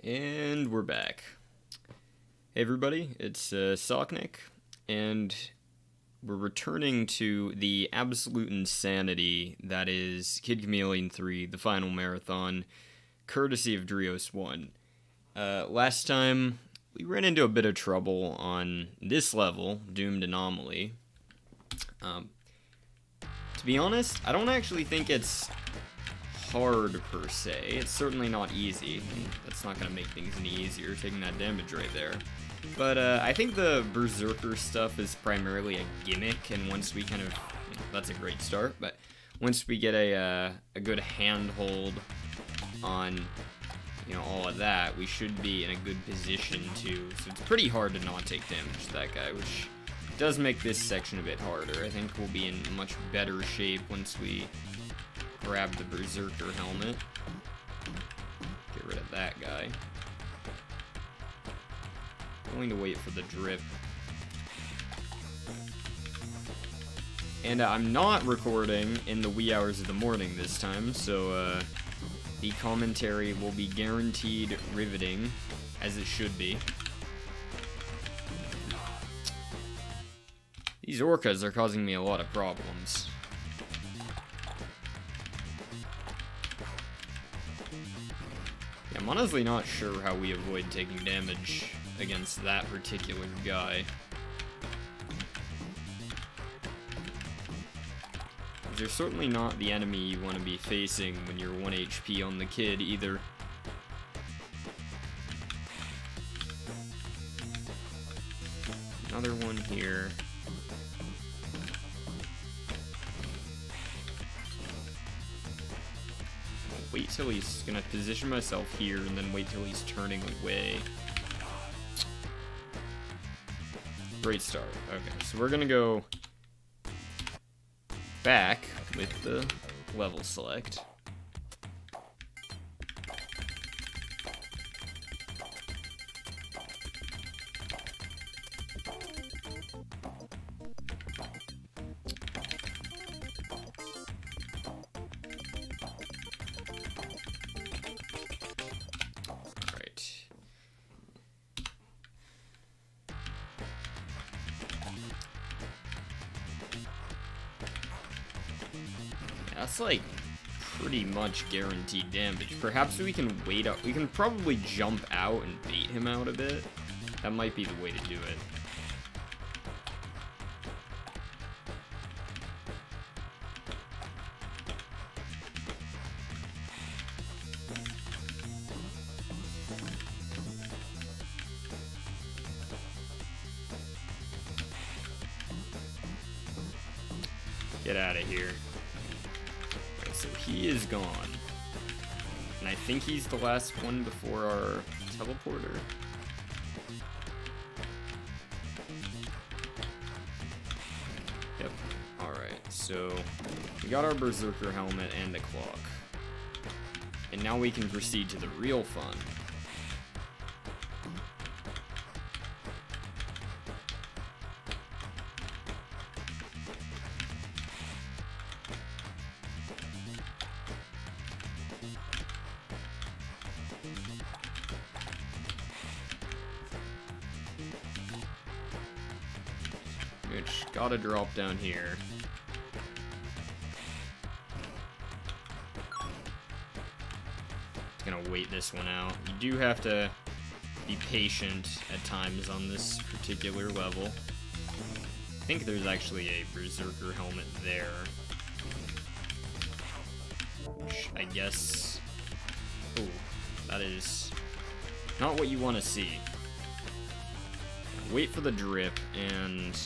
And we're back. Hey everybody, it's Socknick, and we're returning to the absolute insanity that is Kid Chameleon 3, the final marathon, courtesy of Drios 1. Last time, we ran into a bit of trouble on this level, Doomed Anomaly. To be honest, I don't actually think it's hard per se. It's certainly not easy. That's not gonna make things any easier, taking that damage right there. But I think the Berserker stuff is primarily a gimmick, and once we kind of, that's a great start, but once we get a good handhold on, all of that, we should be in a good position to, so it's pretty hard to not take damage to that guy, which does make this section a bit harder. I think we'll be in much better shape once we grab the Berserker helmet. Get rid of that guy. Going to wait for the drip. And I'm not recording in the wee hours of the morning this time, so the commentary will be guaranteed riveting, as it should be. These orcas are causing me a lot of problems. I'm honestly not sure how we avoid taking damage against that particular guy. They're certainly not the enemy you want to be facing when you're 1 HP on the kid either. Another one here. Wait till he's gonna position myself here and then wait till he's turning away. Great start. Okay, so we're gonna go back with the level select. That's like pretty much guaranteed damage. Perhaps we can wait up. We can probably jump out and bait him out a bit. That might be the way to do it. Get out of here. So he is gone. And I think he's the last one before our teleporter. Yep. Alright, so we got our Berserker helmet and the clock. And now we can proceed to the real fun. Which gotta drop down here. Just gonna wait this one out. You do have to be patient at times on this particular level. I think there's actually a Berserker helmet there. Which I guess... Oh, that is not what you want to see. Wait for the drip and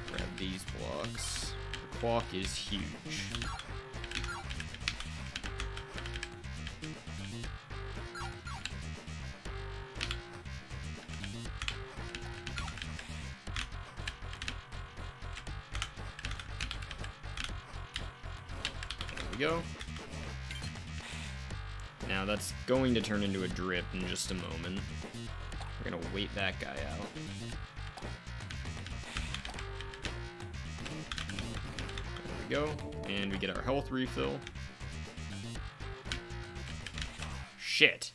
grab these blocks. The clock is huge. There we go. Now that's going to turn into a drip in just a moment. We're gonna wait that guy out. There we go. And we get our health refill. Shit.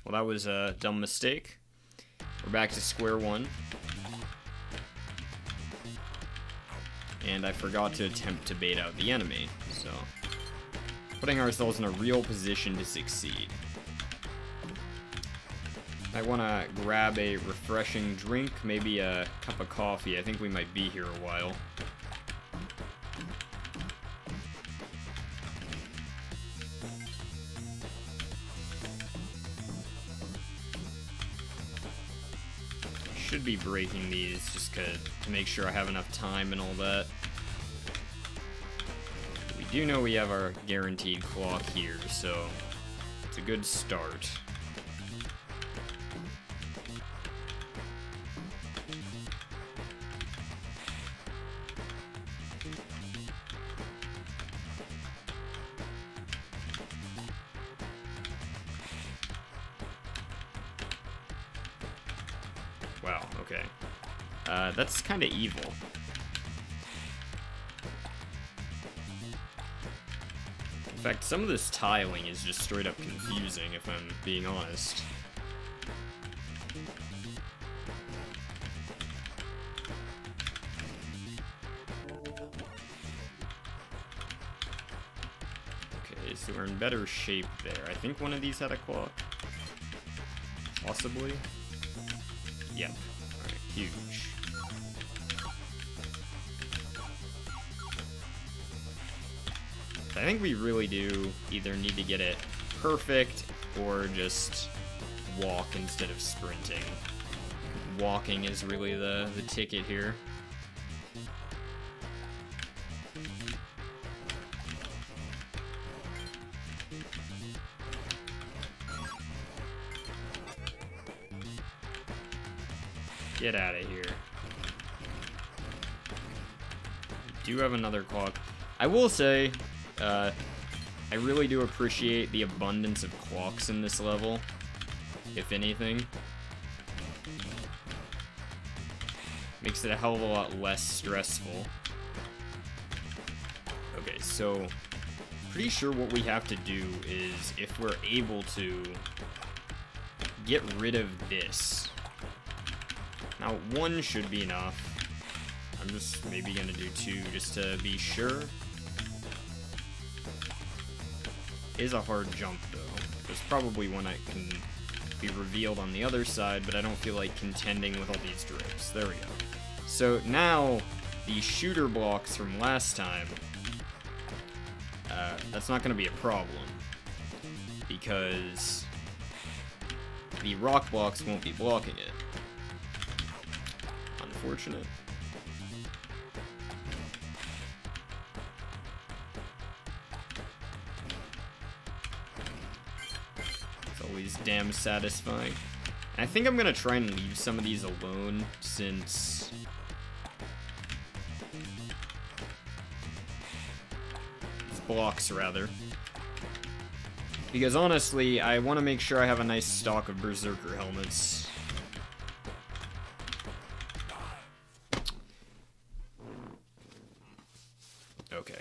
Well, that was a dumb mistake. We're back to square one. And I forgot to attempt to bait out the enemy, so putting ourselves in a real position to succeed. I want to grab a refreshing drink, maybe a cup of coffee. I think we might be here a while. Should be breaking these just to make sure I have enough time and all that. We do know we have our guaranteed clock here, so it's a good start. Wow, okay. That's kind of evil. In fact, some of this tiling is just straight up confusing, if I'm being honest. Okay, so we're in better shape there. I think one of these had a clock. Possibly. Yep. Alright, huge. I think we really do either need to get it perfect or just walk instead of sprinting. Walking is really the ticket here. Get out of here. We do have another clock. I will say, I really do appreciate the abundance of clocks in this level, if anything. Makes it a hell of a lot less stressful. Okay, so pretty sure what we have to do is, if we're able to, get rid of this. Now, one should be enough. I'm just maybe gonna do two just to be sure. Is a hard jump, though. There's probably one that can be revealed on the other side, but I don't feel like contending with all these drifts. There we go. So now, the shooter blocks from last time, that's not gonna be a problem, because the rock blocks won't be blocking it. Unfortunate. It's always damn satisfying. And I think I'm gonna try and leave some of these alone, since these blocks, rather. Because honestly, I want to make sure I have a nice stock of Berserker helmets. Okay.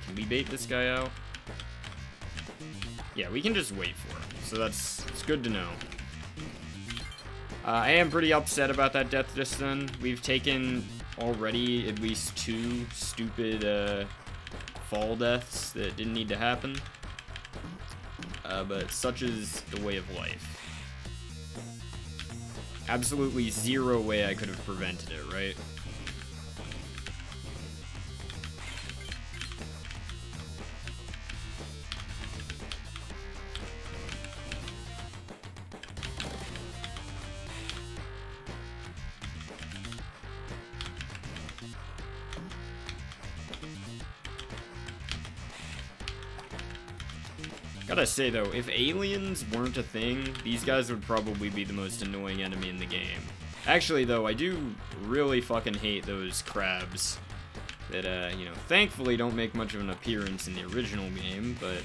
Can we bait this guy out? Yeah, we can just wait for him. So it's good to know. I am pretty upset about that death just then. We've taken already at least 2 stupid fall deaths that didn't need to happen. But such is the way of life. Absolutely zero way I could have prevented it, right? Gotta say though, if aliens weren't a thing, these guys would probably be the most annoying enemy in the game. Actually though, I do really fucking hate those crabs that, you know, thankfully don't make much of an appearance in the original game, but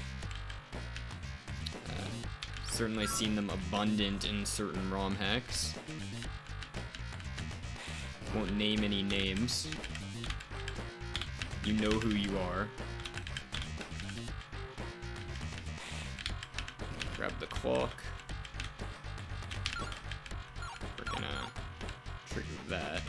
certainly seen them abundant in certain ROM hacks. Won't name any names. You know who you are. Grab the clock. We're gonna trigger that.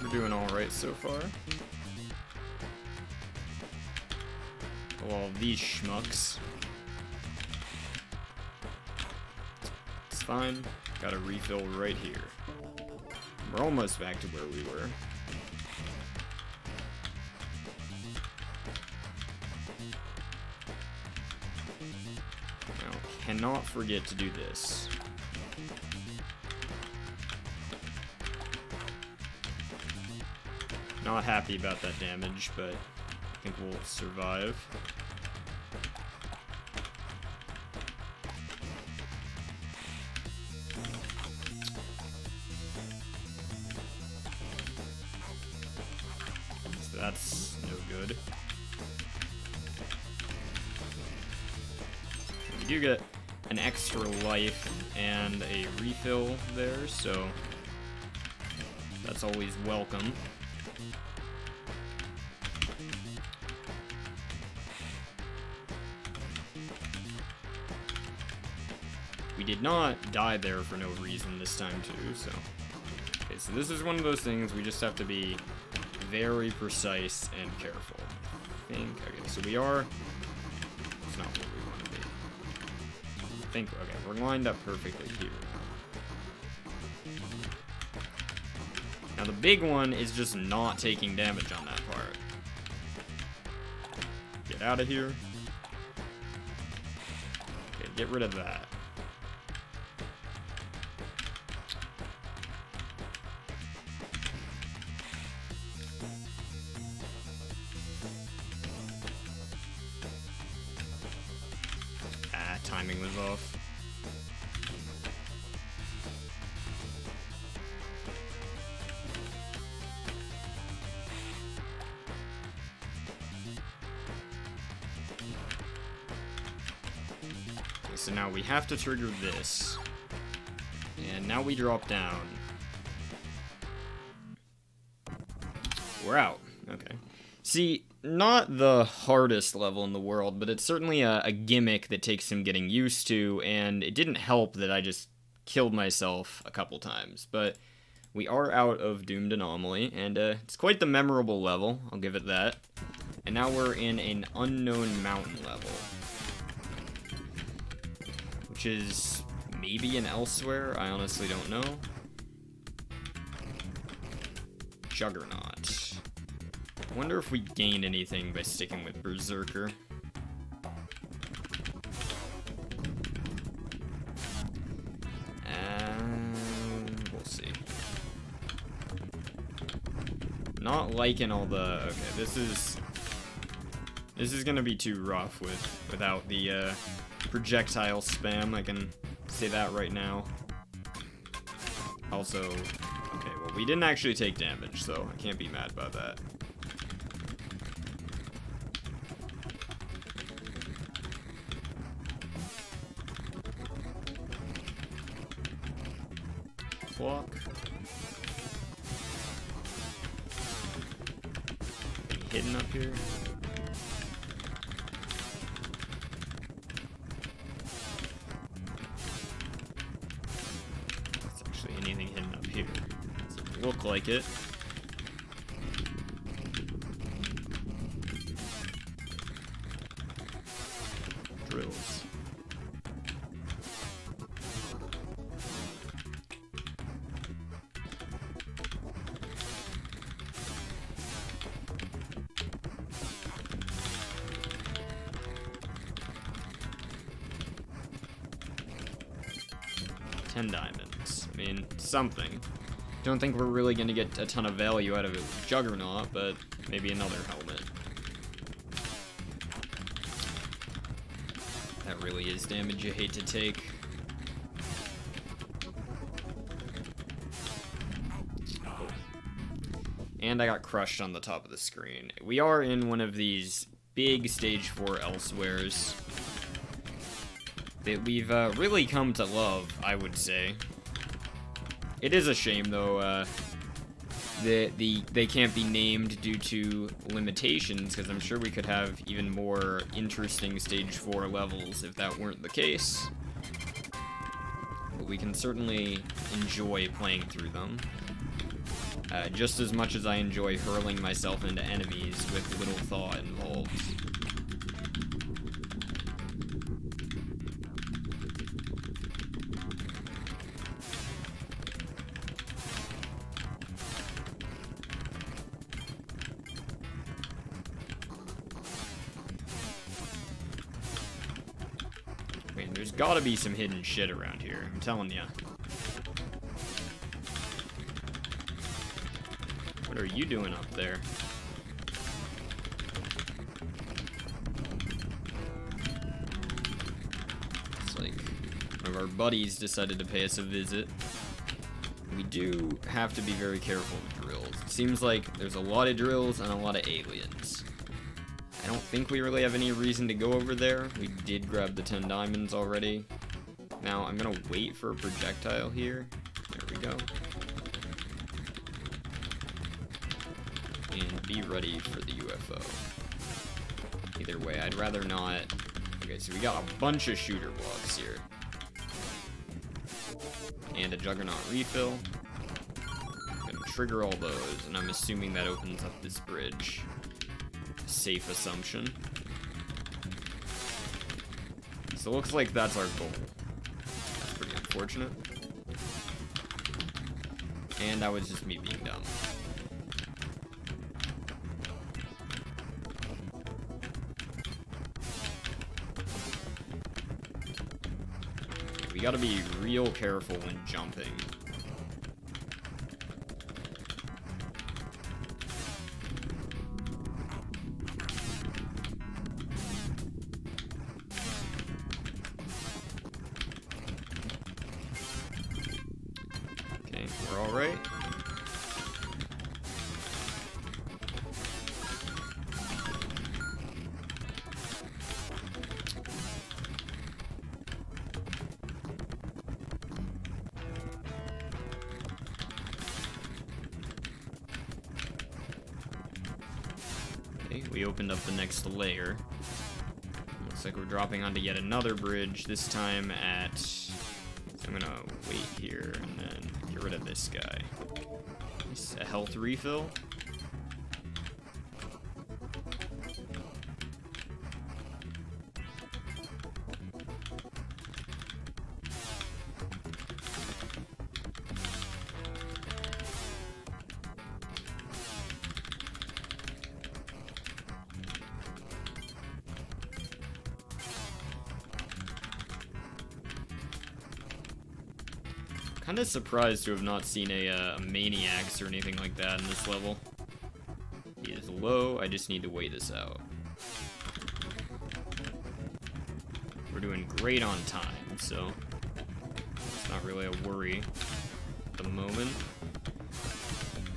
We're doing alright so far. All these schmucks. It's fine. Got a refill right here. We're almost back to where we were. Now, cannot forget to do this. Not happy about that damage, but I think we'll survive. So that's no good. We do get an extra life and a refill there, so that's always welcome. We did not die there for no reason this time too, so... Okay, so this is one of those things we just have to be very precise and careful. I think, okay, so we are... It's not where we want to be. I think, okay, we're lined up perfectly here. Now the big one is just not taking damage on that part. Get out of here. Okay, get rid of that. Timing was off. Okay, so now we have to trigger this. And now we drop down. We're out. Okay. See, not the hardest level in the world, but it's certainly a gimmick that takes some getting used to, and it didn't help that I just killed myself a couple times. But we are out of Doomed Anomaly, and it's quite the memorable level, I'll give it that. And now we're in an unknown mountain level, which is maybe an elsewhere, I honestly don't know. Juggernaut. I wonder if we gained anything by sticking with Berserker. We'll see. Not liking all the... Okay, this is gonna be too rough without the projectile spam. I can say that right now. Also, okay, well, we didn't actually take damage, so I can't be mad about that. Clock. Hidden up here. It's actually anything hidden up here. Doesn't look like it. Drills. $10. I mean, something. Don't think we're really gonna get a ton of value out of it with Juggernaut, but maybe another helmet. That really is damage you hate to take. And I got crushed on the top of the screen. We are in one of these big Stage 4 elsewheres that we've really come to love, I would say. It is a shame, though, they can't be named due to limitations, because I'm sure we could have even more interesting Stage 4 levels if that weren't the case. But we can certainly enjoy playing through them. Just as much as I enjoy hurling myself into enemies with little thought involved. Man, there's gotta be some hidden shit around here, I'm telling ya. What are you doing up there? It's like one of our buddies decided to pay us a visit. We do have to be very careful with drills. It seems like there's a lot of drills and a lot of aliens. I don't think we really have any reason to go over there. We did grab the 10 diamonds already. Now I'm gonna wait for a projectile here. There we go. And be ready for the UFO. Either way, I'd rather not. Okay, so we got a bunch of shooter blocks here. And a Juggernaut refill. I'm gonna trigger all those, and I'm assuming that opens up this bridge. Safe assumption. So it looks like that's our goal. That's pretty unfortunate. And that was just me being dumb. We gotta be real careful when jumping. Okay, we're all right. We opened up the next layer. Looks like we're dropping onto yet another bridge, this time at... I'm gonna wait here and then get rid of this guy. It's a health refill. Kinda surprised to have not seen a maniacs or anything like that in this level. He is low, I just need to weigh this out. We're doing great on time, so it's not really a worry at the moment.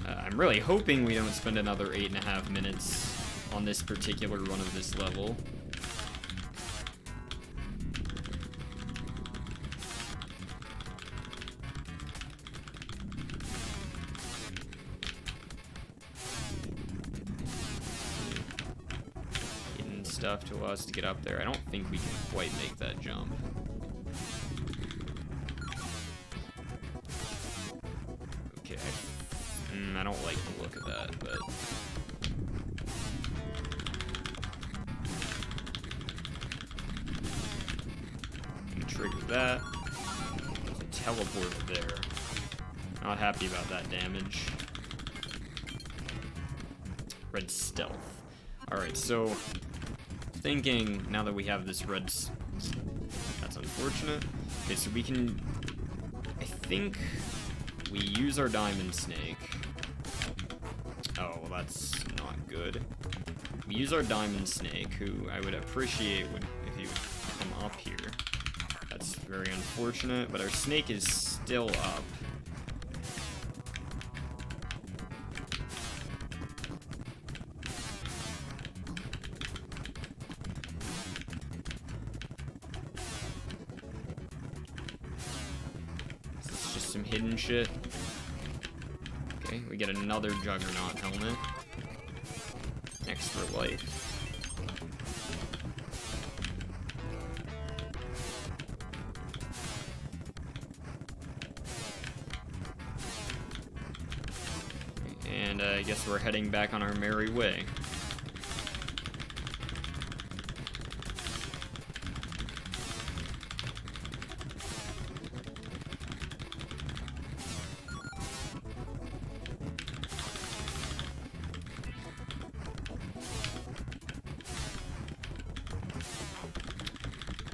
I'm really hoping we don't spend another 8.5 minutes on this particular run of this level. Stuff to us to get up there. I don't think we can quite make that jump. Okay. I don't like the look of that, but... Trigger that. There's a teleport there. Not happy about that damage. Red stealth. Alright, so... thinking now that we have this red, that's unfortunate. Okay, so we can, I think we use our diamond snake. Oh, well, that's not good. We use our diamond snake, who I would appreciate if he would come up here. That's very unfortunate, but our snake is still up. some hidden shit. Okay, we get another Juggernaut helmet. Extra life. And I guess we're heading back on our merry way.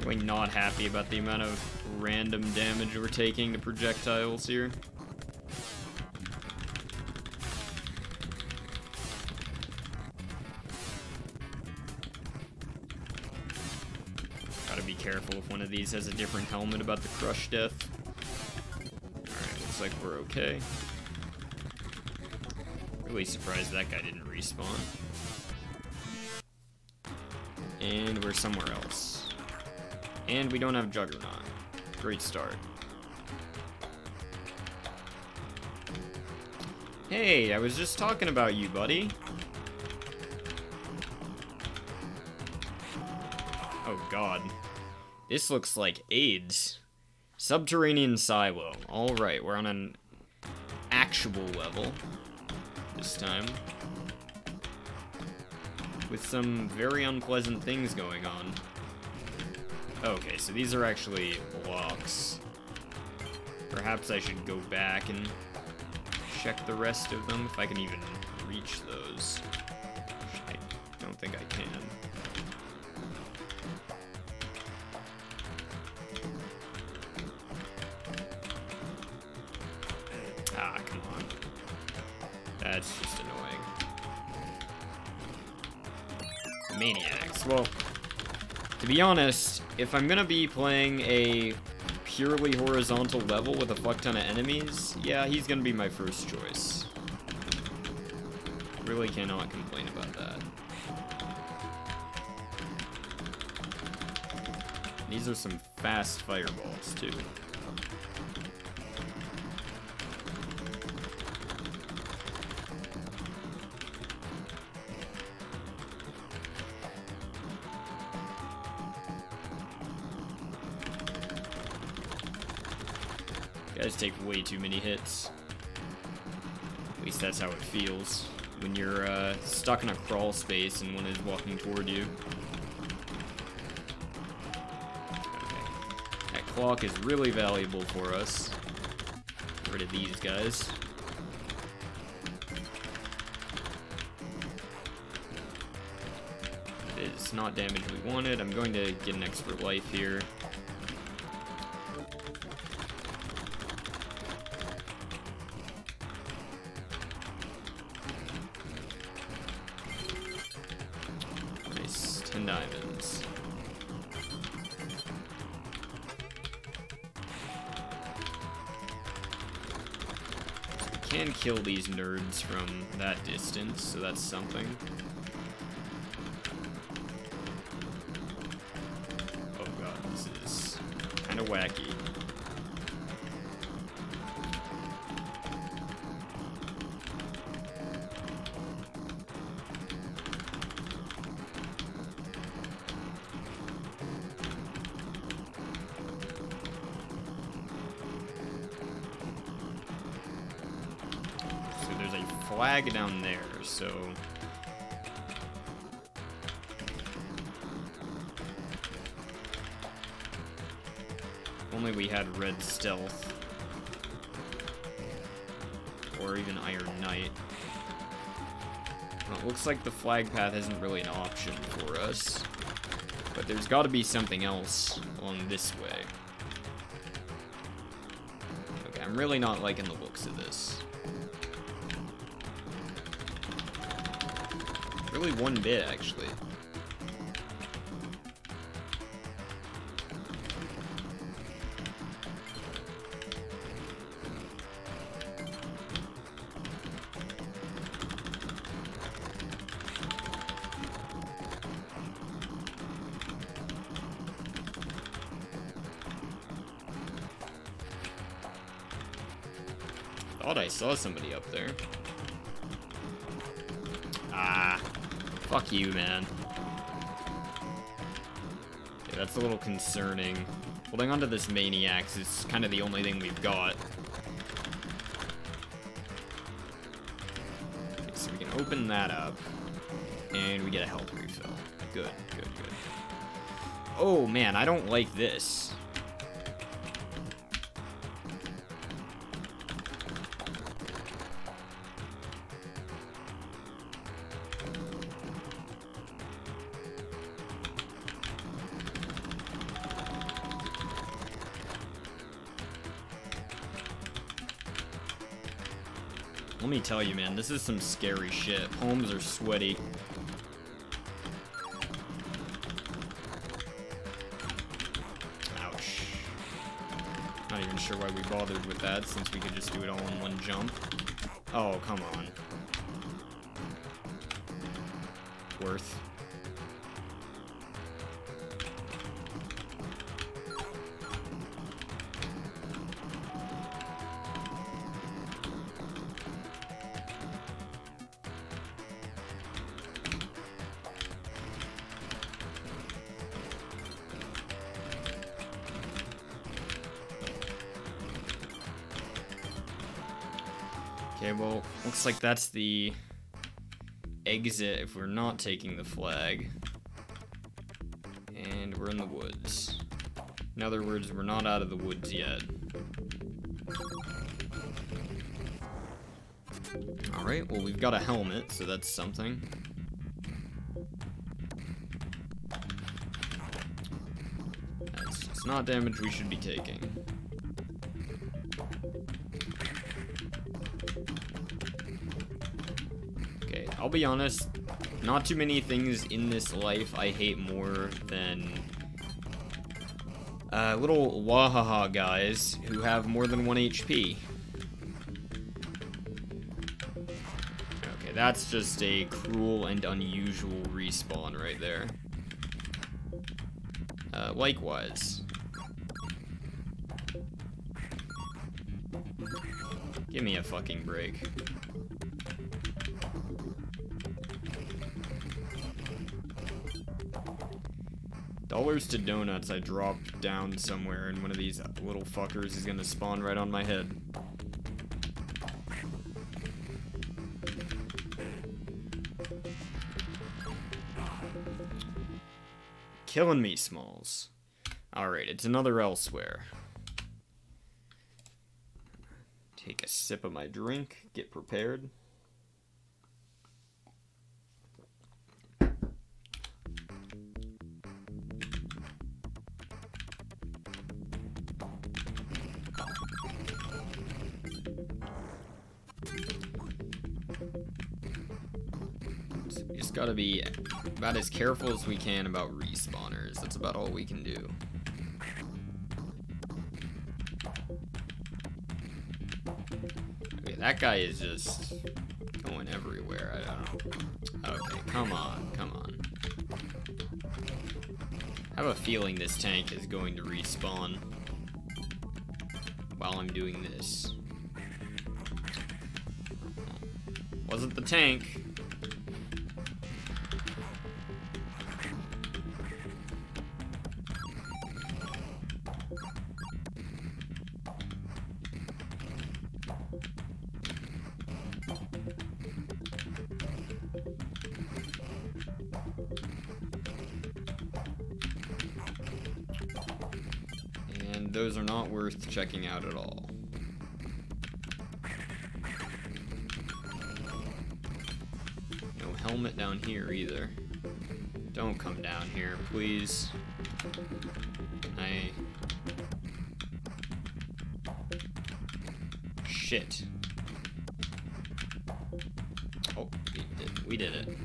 Really not happy about the amount of random damage we're taking to projectiles here. Gotta be careful if one of these has a different helmet about the crush death. Alright, looks like we're okay. Really surprised that guy didn't respawn. And we're somewhere else. And we don't have Juggernaut. Great start. Hey, I was just talking about you, buddy. Oh god. This looks like AIDS. Subterranean silo. Alright, we're on an actual level this time. With some very unpleasant things going on. Okay, so these are actually blocks. Perhaps I should go back and check the rest of them, if I can even reach those. I don't think I can. Ah, come on. That's just annoying. Maniacs. Well, to be honest, if I'm gonna be playing a purely horizontal level with a fuck ton of enemies, yeah, he's gonna be my first choice. Really cannot complain about that. These are some fast fireballs, too. Guys take way too many hits. At least that's how it feels when you're stuck in a crawl space and one is walking toward you. Okay. That clock is really valuable for us. Get rid of these guys. It is not damage we wanted. I'm going to get an extra life here. Nice, 10 diamonds. We can kill these nerds from that distance, so that's something. Oh god, this is kind of wacky. Flag down there, so if only we had red stealth or even Iron Knight. Well, it looks like the flag path isn't really an option for us, but there's got to be something else along this way. Okay, I'm really not liking the looks of this. Really one bit, actually. Thought I saw somebody up there. Ah. Fuck you, man. Yeah, that's a little concerning. Holding onto this maniac is kind of the only thing we've got. Okay, so we can open that up. And we get a health refill. Good, good, good. Oh, man, I don't like this. Let me tell you, man, this is some scary shit. Palms are sweaty. Ouch. Not even sure why we bothered with that, since we could just do it all in one jump. Oh, come on. Worth. Okay, well, looks like that's the exit if we're not taking the flag. And we're in the woods. In other words, we're not out of the woods yet. Alright, well, we've got a helmet, so that's something. It's not damage we should be taking. I'll be honest, not too many things in this life I hate more than little wahaha guys who have more than 1 HP. Okay, that's just a cruel and unusual respawn right there. Likewise. Give me a fucking break. Dollars to donuts, I dropped down somewhere and one of these little fuckers is gonna spawn right on my head. Killing me, Smalls. Alright, it's another elsewhere. Take a sip of my drink, get prepared. We just gotta be about as careful as we can about respawners. That's about all we can do. Okay, that guy is just going everywhere. I don't know. Okay, come on, come on. I have a feeling this tank is going to respawn while I'm doing this. Wasn't the tank. And those are not worth checking out at all. No helmet down here either. Don't come down here, please. Shit. Oh, we did it.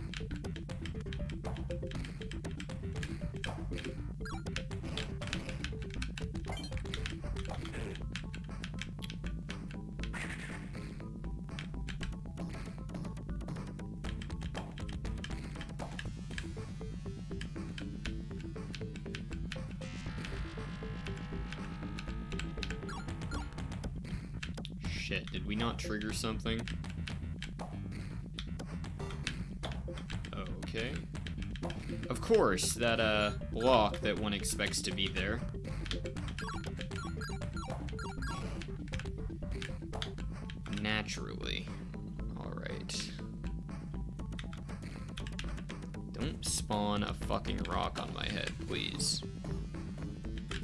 shit, did we not trigger something? Okay. Of course, that block that one expects to be there. Naturally. Alright. Don't spawn a fucking rock on my head, please.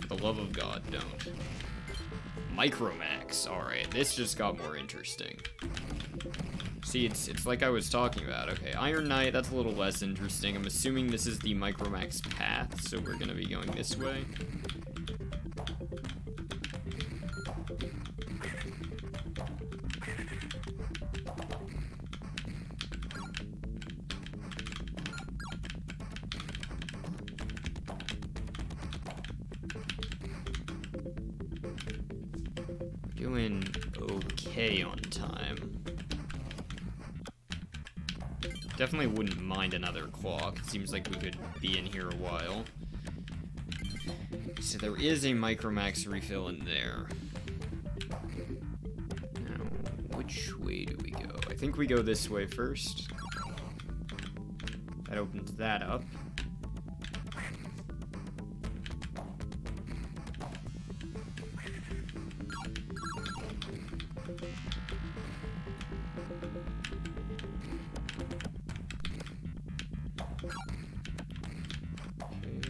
For the love of God, don't. Micromax. Alright, this just got more interesting. See, it's like I was talking about. Okay, Iron Knight, that's a little less interesting. I'm assuming this is the Micromax path, so we're gonna be going this way. Doing okay on time. Definitely wouldn't mind another clock. It seems like we could be in here a while. So there is a Micromax refill in there. Now, which way do we go? I think we go this way first. That opens that up.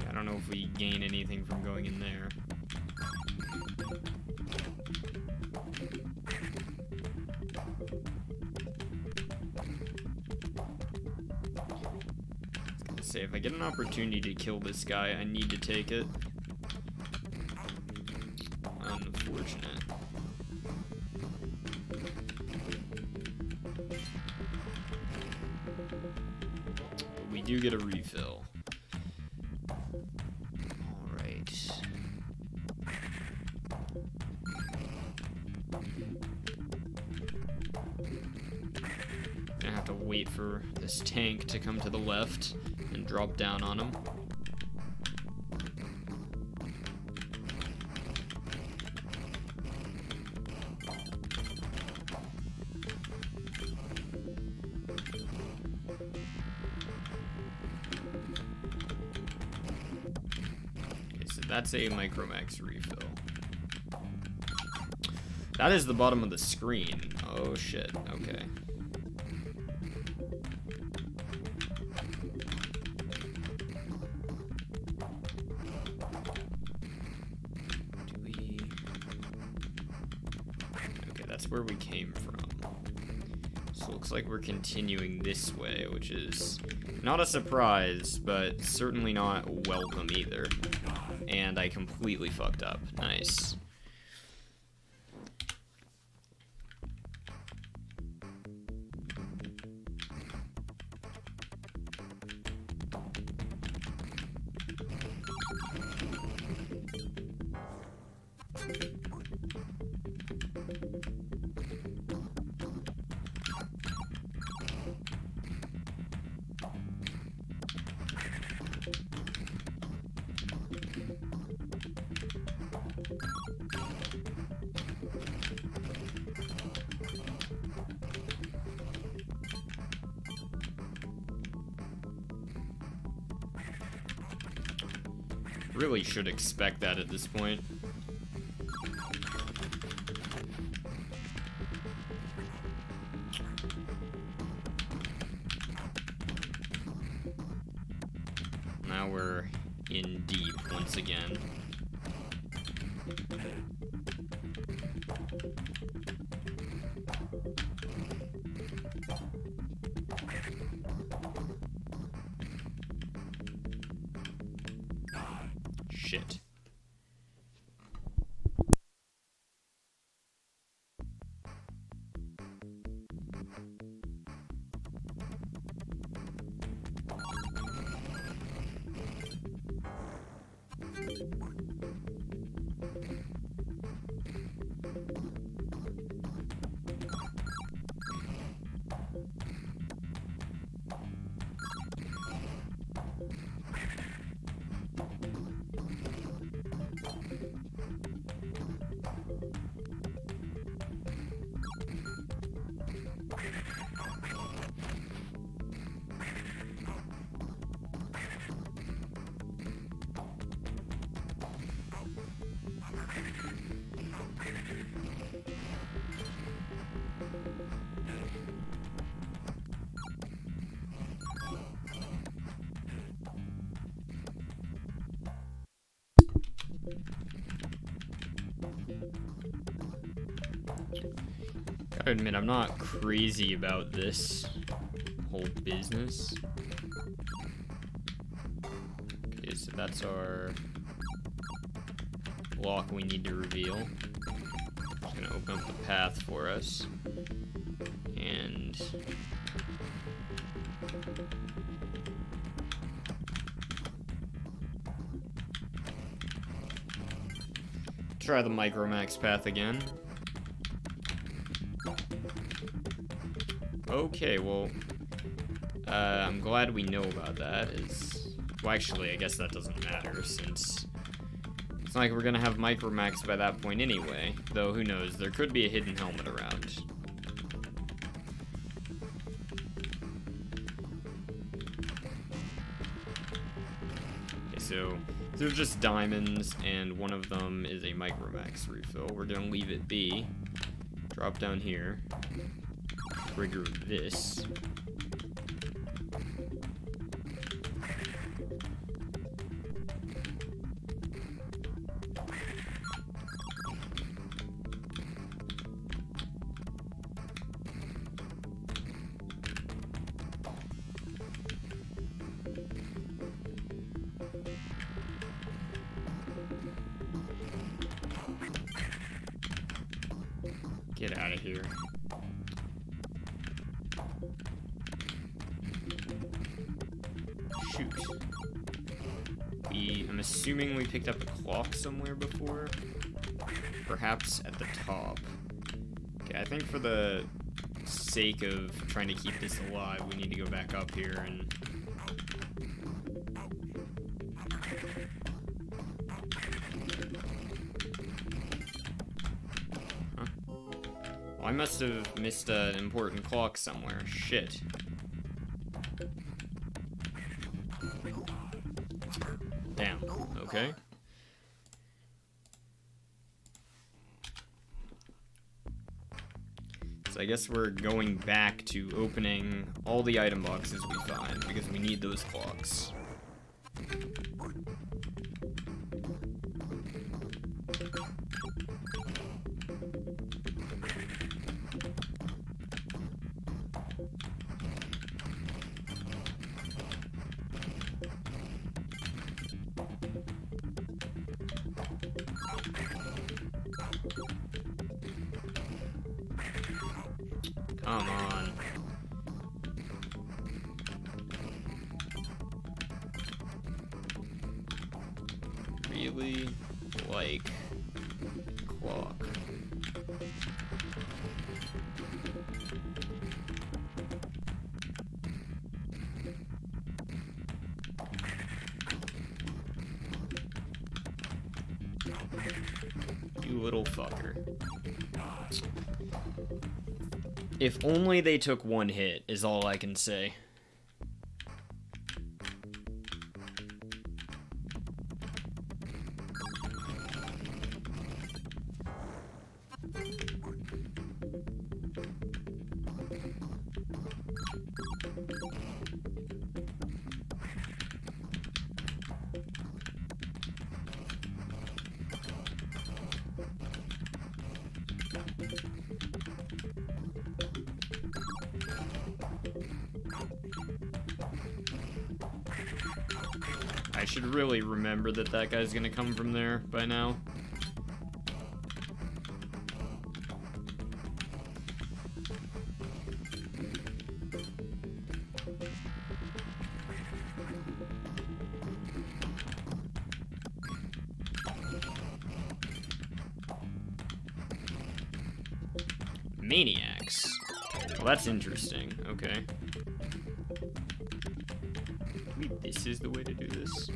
I don't know if we gain anything from going in there. I was gonna say, if I get an opportunity to kill this guy, I need to take it. Unfortunate. But we do get a refill. Gonna have to wait for this tank to come to the left and drop down on him. Okay, so that's a Micromax refill. That is the bottom of the screen. Oh shit, okay. That's where we came from. So it looks like we're continuing this way, which is not a surprise, but certainly not welcome either. And I completely fucked up. Nice. Really should expect that at this point. Now we're in deep once again. Shit. Gotta admit, I'm not crazy about this whole business. Okay, so that's our block we need to reveal. Just gonna open up the path for us. And try the Micromax path again. Okay, well, I'm glad we know about that. Well, actually, I guess that doesn't matter, since it's not like we're gonna have Micromax by that point anyway. Though, who knows, there could be a hidden helmet around. Okay, so they're just diamonds, and one of them is a Micromax refill. We're gonna leave it be. Drop down here. Trigger this. Get out of here. Shoot. I'm assuming we picked up a clock somewhere before. Perhaps at the top. Okay, I think for the sake of trying to keep this alive, we need to go back up here and... Huh? Well, I must have missed an important clock somewhere. Shit. Damn. Okay. So I guess we're going back to opening all the item boxes we find, because we need those clocks. Come on. Really? Like clock. You little fucker. If only they took one hit, is all I can say. I should really remember that that guy's gonna come from there by now. Maniacs. Well, that's interesting. Okay. Maybe this is the way to do this.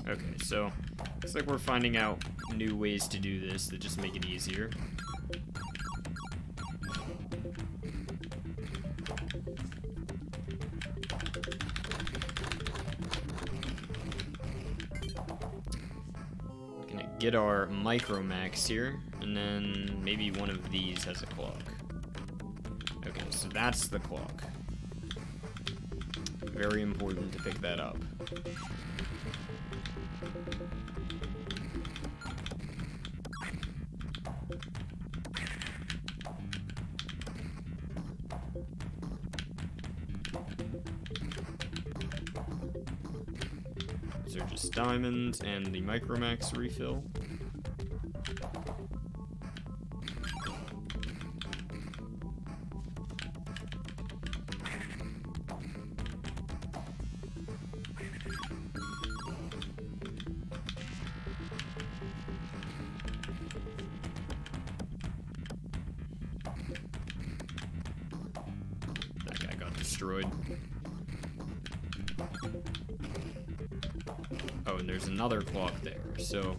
Okay, so looks like we're finding out new ways to do this that just make it easier. get our micromax here, and then maybe one of these has a clock. Okay, so that's the clock. Very important to pick that up. These are just diamonds and the micromax refill. That guy got destroyed. Oh, and there's another clock there, so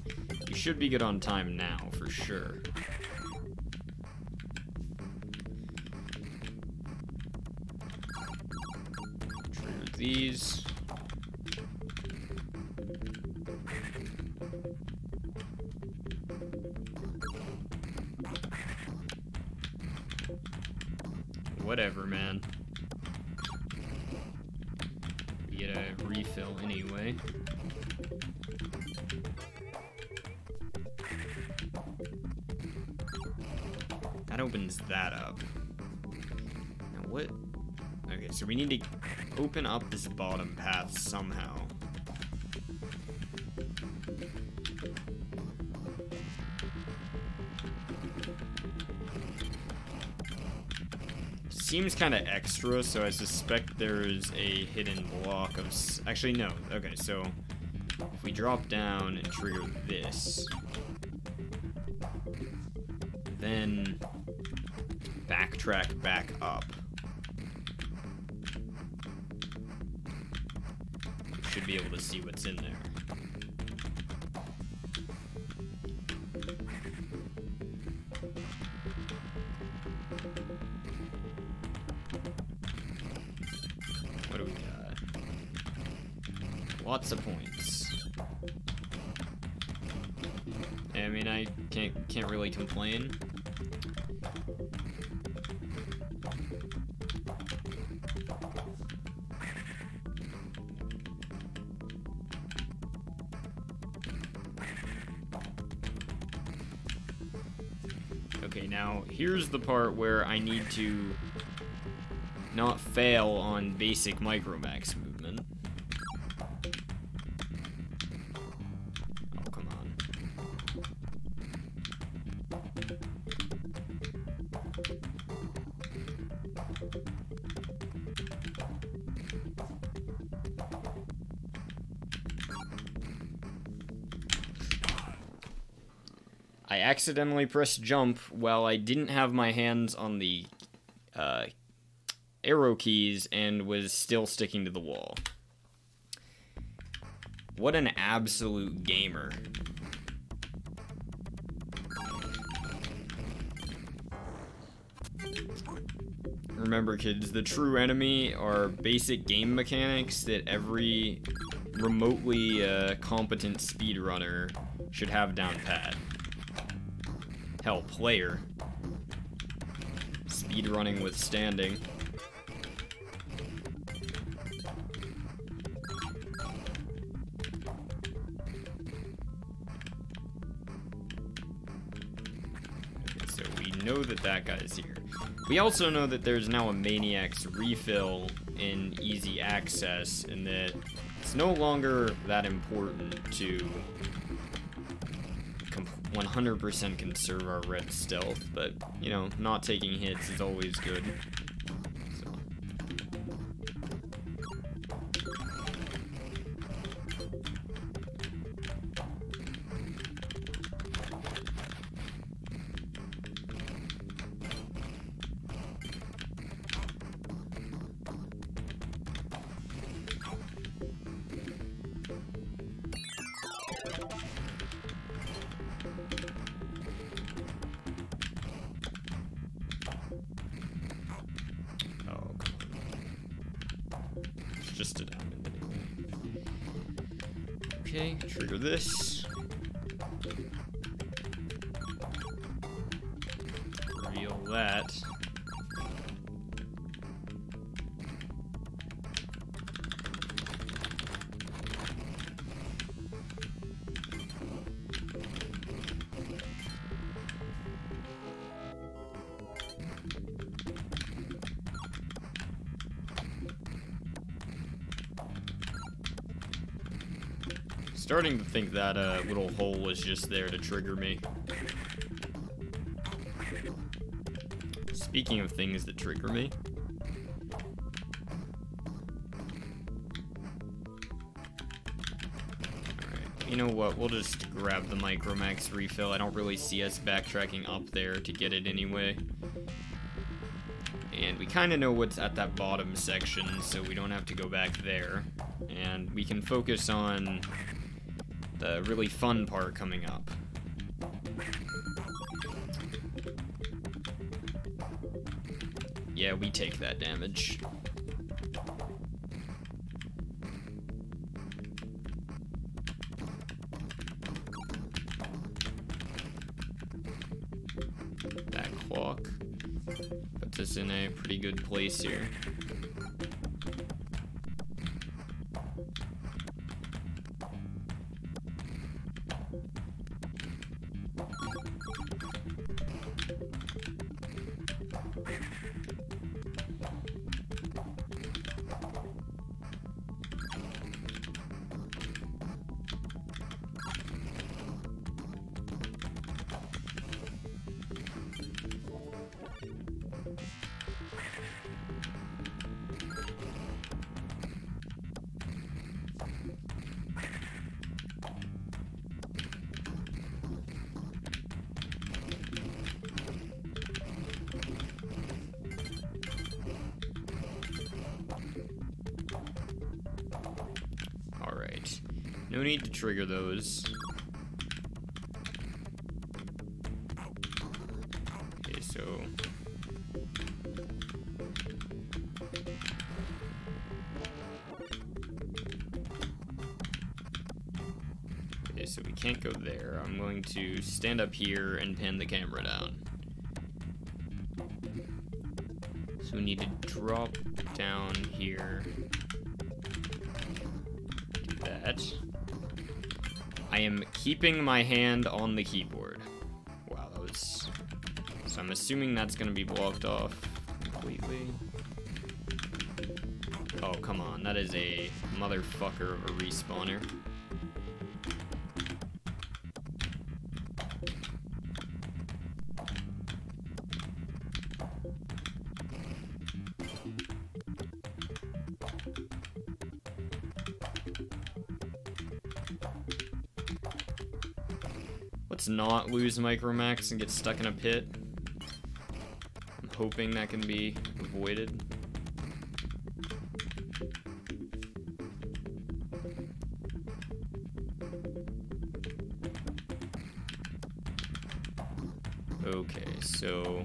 you should be good on time now, for sure. Trigger these. Whatever, man. We get a refill anyway. That opens that up. Now what? Okay, so we need to open up this bottom path somehow. Seems kind of extra, so I suspect there's a hidden block of... Actually, no. Okay, so if we drop down and trigger this, then backtrack back up, we should be able to see what's in there. What do we got? Lots of points. I mean, I can't really complain. Okay, now here's the part where I need to not fail on basic micromax movement. Oh, come on. I accidentally pressed jump while I didn't have my hands on the arrow keys and was still sticking to the wall. What an absolute gamer. Remember, kids, the true enemy are basic game mechanics that every remotely competent speedrunner should have down pat. Hell, player. Speedrunning withstanding. Okay, so we know that that guy's here. We also know that there's now a Maniac's refill in easy access, and that it's no longer that important to 100% conserve our red stealth, but, you know, not taking hits is always good. So. Just a diamond anyway. Okay, trigger this. kill that. Starting to think that little hole was just there to trigger me. Speaking of things that trigger me. Alright, you know what, we'll just grab the Micromax refill. I don't really see us backtracking up there to get it anyway. And we kind of know what's at that bottom section, so we don't have to go back there. And we can focus on the really fun part coming up. Yeah, we take that damage. That clock puts us in a pretty good place here. No need to trigger those. Okay, so... Okay, so we can't go there. I'm going to stand up here and pin the camera down. So we need to drop down here. Do that. I am keeping my hand on the keyboard. Wow, that was... So I'm assuming that's gonna be blocked off completely. Oh, come on. That is a motherfucker of a respawner. Let's not lose Micromax and get stuck in a pit. I'm hoping that can be avoided. Okay, so...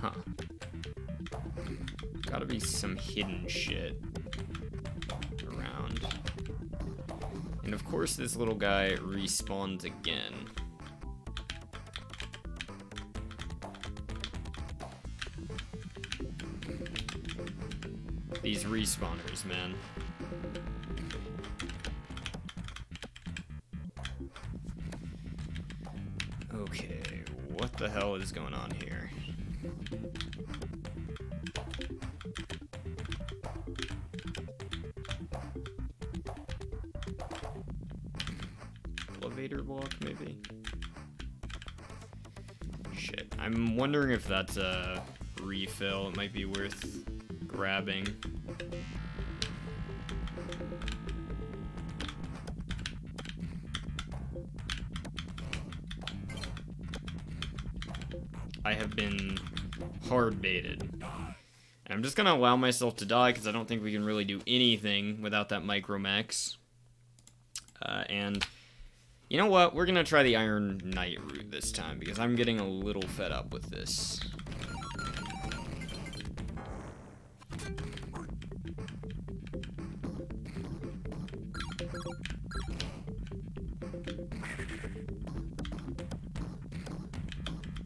Huh. Gotta be some hidden shit around. And of course this little guy respawns again. These respawners, man. Okay, what the hell is going on here? Elevator block, maybe? Shit, I'm wondering if that's a refill. It might be worth grabbing. I have been hard baited. And I'm just gonna allow myself to die because I don't think we can really do anything without that Micromax. And you know what? We're gonna try the Iron Knight route this time because I'm getting a little fed up with this.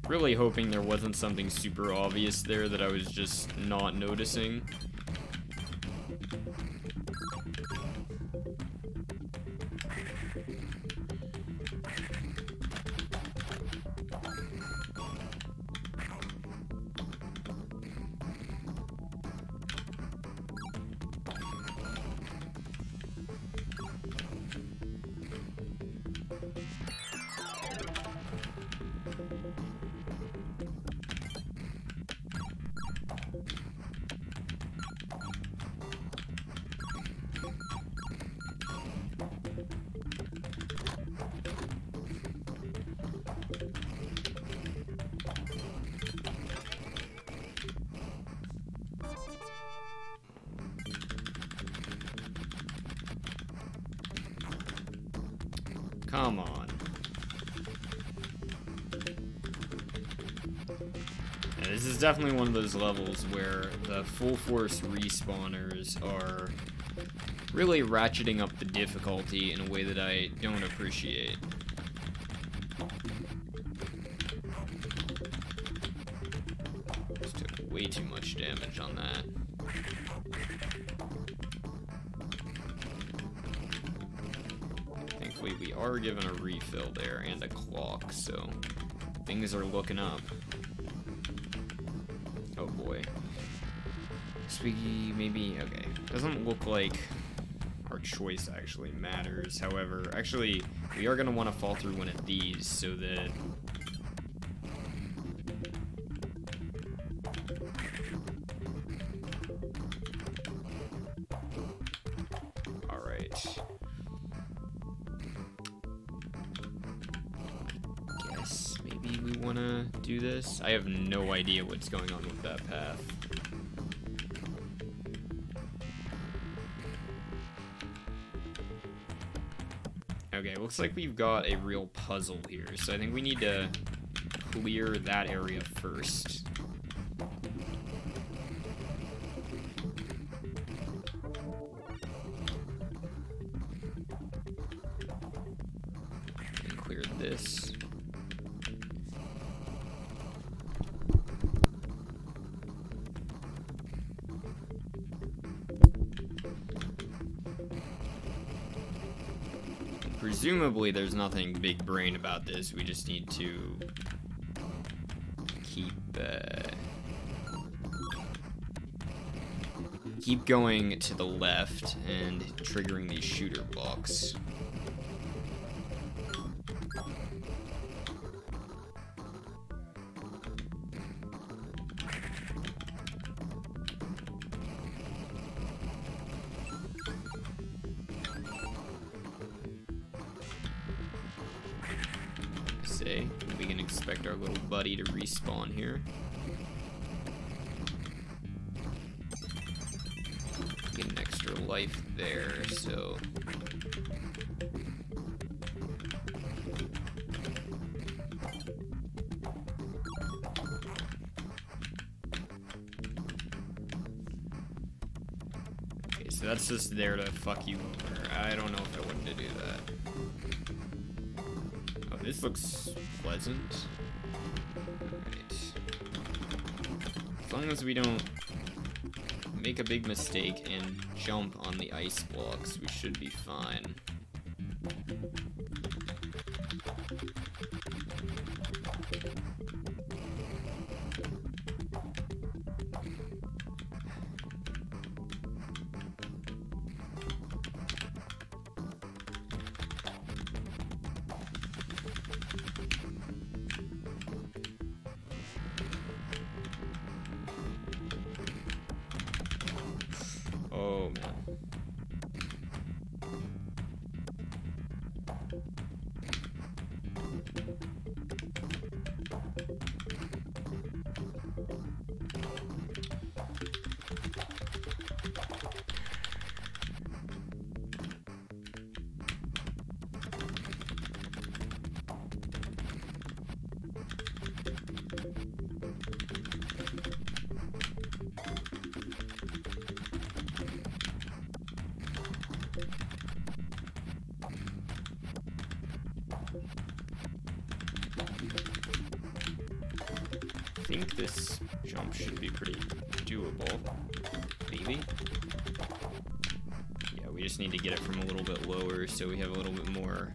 Really hoping there wasn't something super obvious there that I was just not noticing. Come on. Yeah, this is definitely one of those levels where the full force respawners are really ratcheting up the difficulty in a way that I don't appreciate. Just took way too much damage on that. We are given a refill there and a clock, so things are looking up. Oh boy. Squeaky, maybe, okay. Doesn't look like our choice actually matters. However, actually, we are going to want to fall through one of these so that... Alright. Maybe we want to do this. I have no idea what's going on with that path. Okay, looks like we've got a real puzzle here, so I think we need to clear that area first. And clear this. Presumably there's nothing big brain about this, we just need to keep going to the left and triggering these shooter blocks. We can expect our little buddy to respawn here. Get an extra life there, so... Okay, so that's just there to fuck you over. I don't know if I wanted to do that. This looks pleasant. Alright. As long as we don't make a big mistake and jump on the ice blocks, we should be fine. Oh, man. think this jump should be pretty doable. Maybe? Yeah, we just need to get it from a little bit lower so we have a little bit more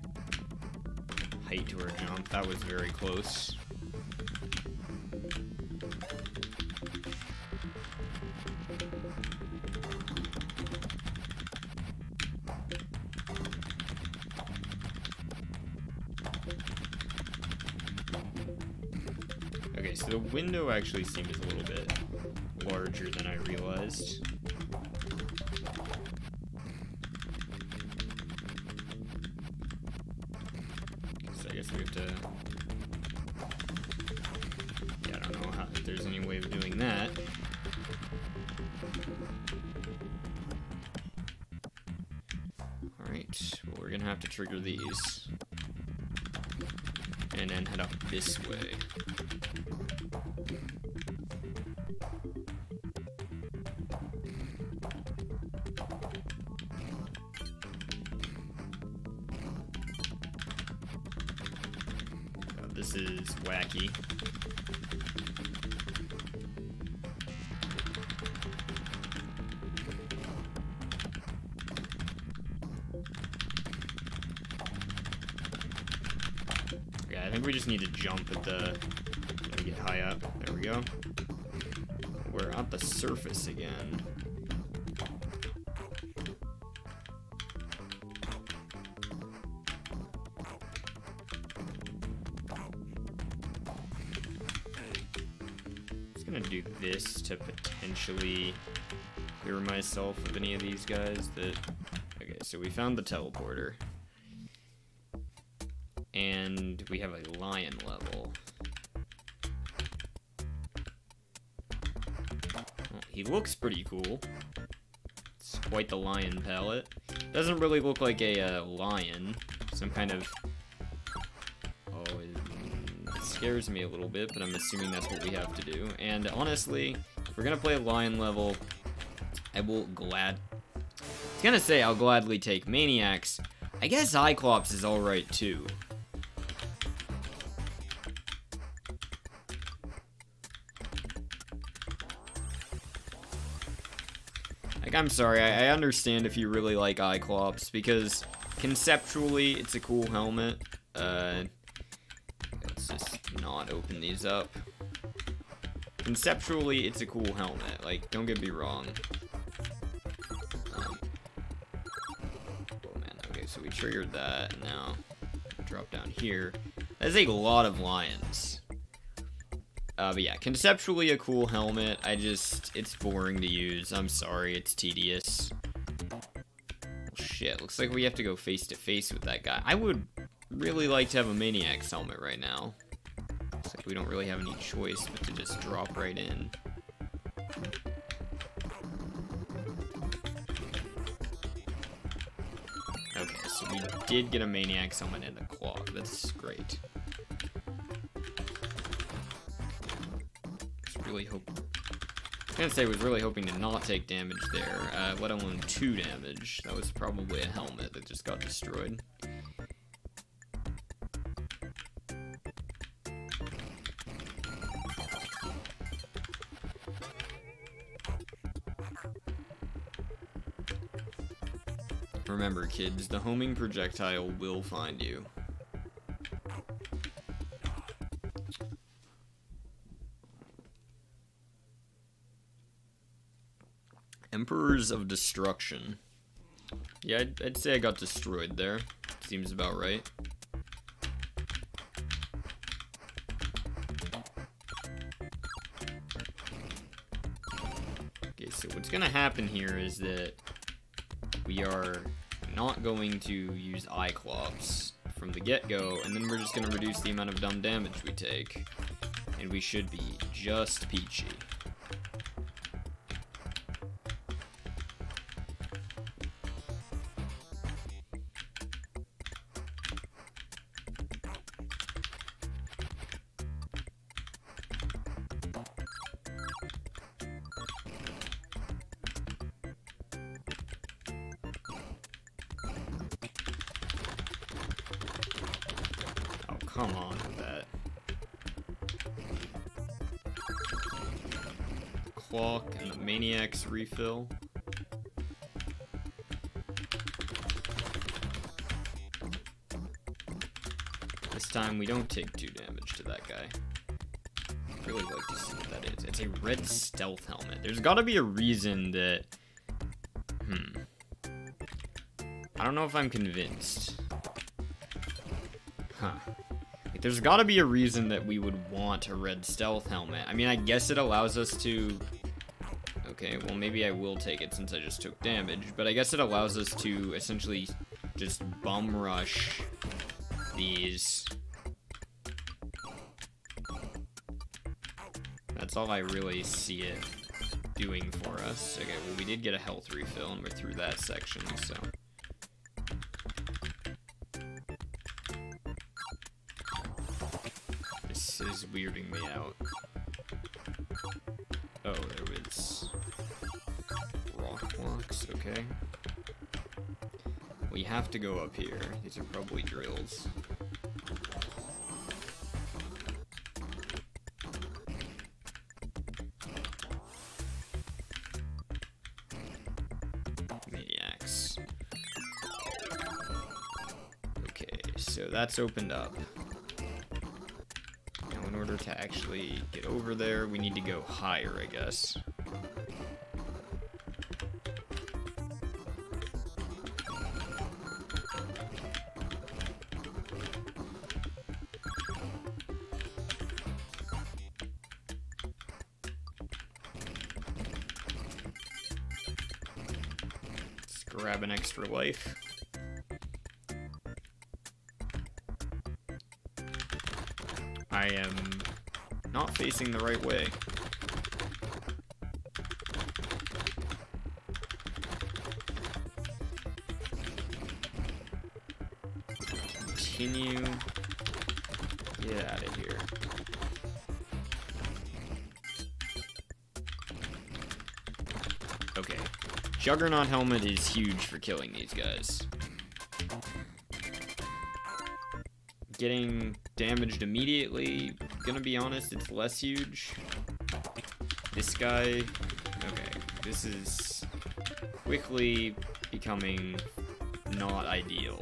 height to our jump. That was very close. Okay, so the window actually seems a little bit larger than I realized. So I guess we have to... Yeah, I don't know if there's any way of doing that. Alright, well, we're gonna have to trigger these. And then head up this way. This is wacky. Yeah, I think we just need to jump at the... get high up. There we go. We're at the surface again. I'm gonna do this to potentially clear myself of any of these guys that... Okay, so we found the teleporter. And we have a lion level. Well, he looks pretty cool. It's quite the lion palette. Doesn't really look like a lion. Some kind of... Oh, it scares me a little bit, but I'm assuming that's what we have to do. And honestly, if we're gonna play a lion level, I will I was gonna say I'll gladly take Maniacs. I guess Cyclops is alright too. Like, I'm sorry, I understand if you really like Cyclops, because conceptually, it's a cool helmet. Let's just not open these up. Conceptually, it's a cool helmet, like, don't get me wrong. Oh man, okay, so we triggered that, and now drop down here. That's a lot of lions. But yeah, conceptually a cool helmet. It's boring to use. I'm sorry, it's tedious. Well, shit, looks like we have to go face to face with that guy. I would really like to have a Maniac's helmet right now. Looks like we don't really have any choice but to just drop right in. Okay, so we did get a Maniac's helmet and a claw. That's great. I was gonna say, was really hoping to not take damage there, let alone 2 damage. That was probably a helmet that just got destroyed. Remember, kids, the homing projectile will find you. Emperors of Destruction. Yeah, I'd say I got destroyed there. Seems about right. Okay, so what's gonna happen here is that we are not going to use Cyclops from the get-go, and then we're just gonna reduce the amount of dumb damage we take. And we should be just peachy. Come on with that. clock and the Maniac's refill. This time we don't take 2 damage to that guy. I'd really like to see what that is. It's a red stealth helmet. There's gotta be a reason that... I don't know if I'm convinced. Huh. Like, there's gotta be a reason that we would want a red stealth helmet. I mean, I guess it allows us to... Okay, well maybe I will take it since I just took damage, but I guess it allows us to essentially just bum rush these. That's all I really see it doing for us. Okay, well we did get a health refill and we're through that section, so... This is weirding me out. Oh, there was... rock blocks, okay. We have to go up here. These are probably drills. Maniacs. Okay, so that's opened up. Now in order to actually get over there, we need to go higher, I guess. Grab an extra life. I am not facing the right way. Continue. Get out of here. Okay. Juggernaut helmet is huge for killing these guys. Getting damaged immediately, gonna be honest, it's less huge. This guy, okay, this is quickly becoming not ideal.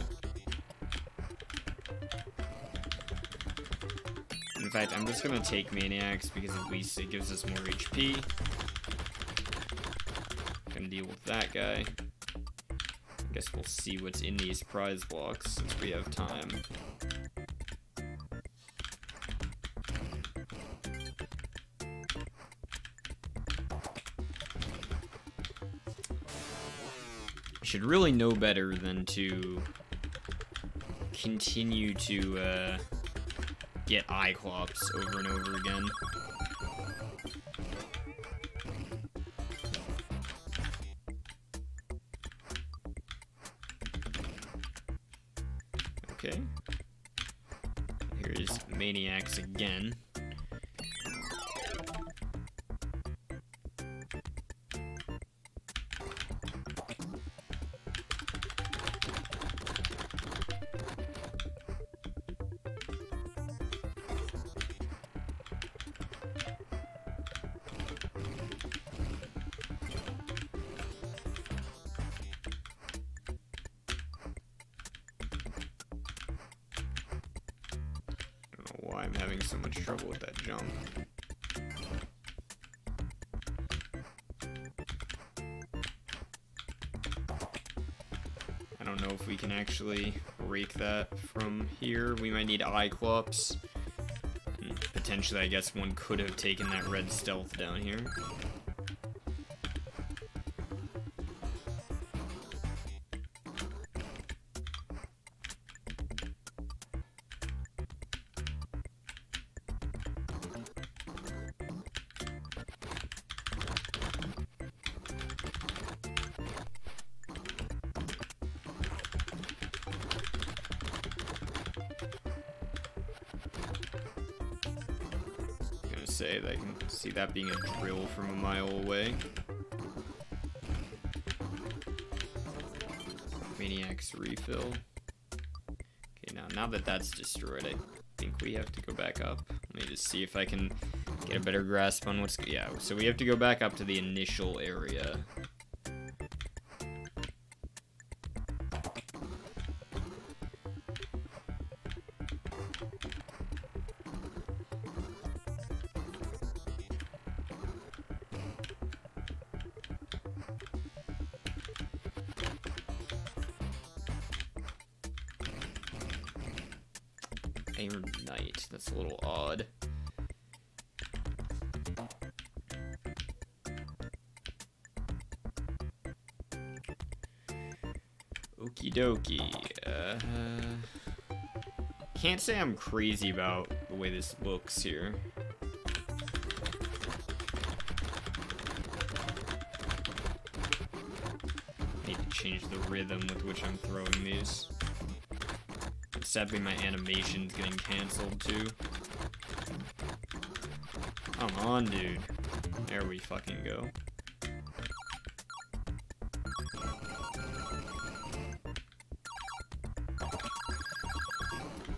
In fact, I'm just gonna take Maniacs because at least it gives us more HP. Gonna deal with that guy. I guess we'll see what's in these prize blocks since we have time. Should really know better than to continue to get Eye-Clops over and over again. Okay. Here's Maniacs again. Why I'm having so much trouble with that jump. I don't know if we can actually break that from here. We might need Eye-Clops. And potentially, I guess one could have taken that red stealth down here. Say that I can see that being a drill from a mile away. Maniac's refill. Okay, now that that's destroyed, I think we have to go back up. Let me just see if I can Get a better grasp on what's... Yeah, so we have to go back up to the initial area. Iron Knight, that's a little odd. Okie dokie. Can't say I'm crazy about the way this looks here. Need to change the rhythm with which I'm throwing these. Sadly, my animation's getting canceled too. Come on, dude. There we fucking go.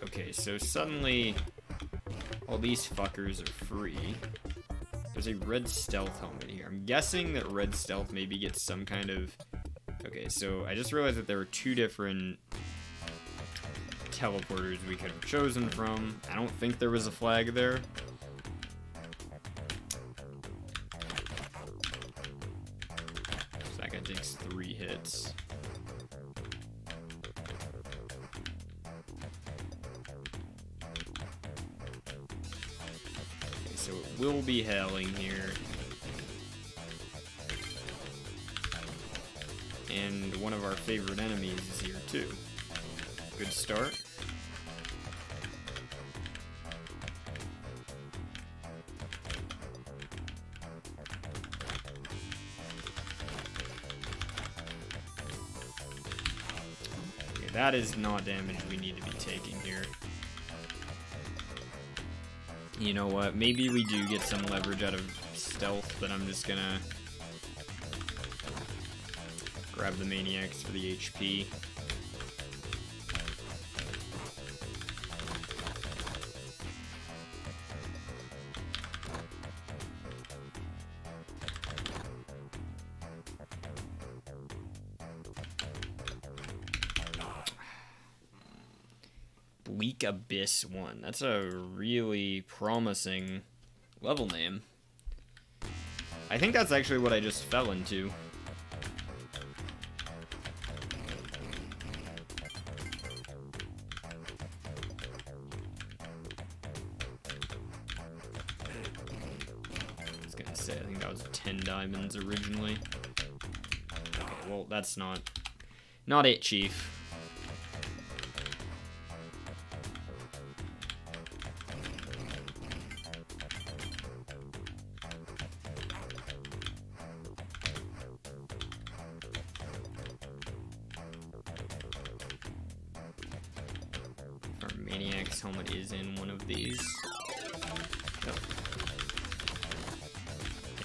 Okay, so suddenly all these fuckers are free. There's a red stealth helmet here. I'm guessing that red stealth maybe gets some kind of... Okay, so I just realized that there were two different teleporters we could have chosen from. I don't think there was a flag there. So that guy takes 3 hits. Okay, so it will be hailing here. And one of our favorite enemies is here too. Good start. Okay, that is not damage we need to be taking here. You know what? Maybe we do get some leverage out of stealth, but I'm just gonna grab the maniacs for the HP. Bleak Abyss 1. That's a really promising level name. I think that's actually what I just fell into. I was gonna say, I think that was 10 diamonds originally. Okay, well, that's not it, Chief. Maniac's helmet is in one of these. Oh.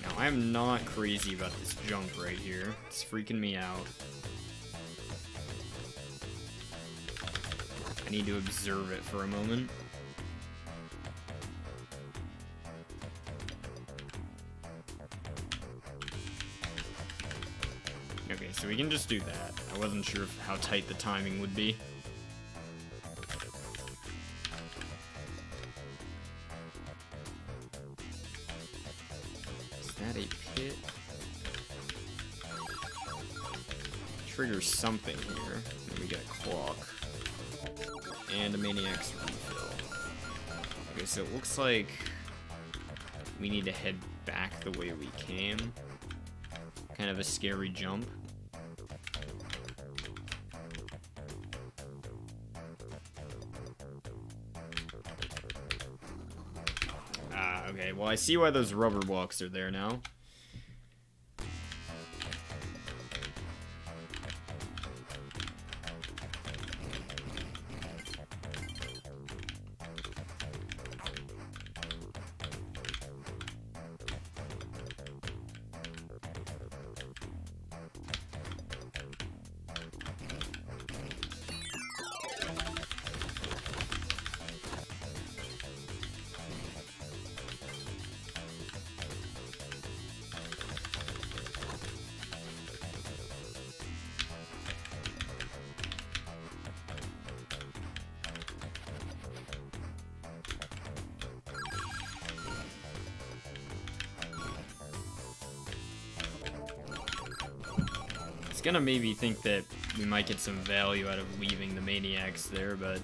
Now, I'm not crazy about this jump right here. It's freaking me out. I need to observe it for a moment. Okay, so we can just do that. I wasn't sure how tight the timing would be. A pit. Trigger something here. Then we get a clock. And a maniac's refill. Okay, so it looks like we need to head back the way we came. Kind of a scary jump. Okay, well, I see why those rubber blocks are there now. gonna maybe think that we might get some value out of leaving the Maniacs there, but...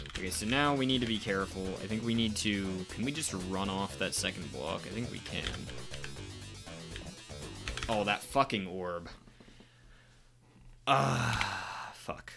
Okay, so now we need to be careful. I think we need to... Can we just run off that second block? I think we can. Oh, that fucking orb. Ah, fuck.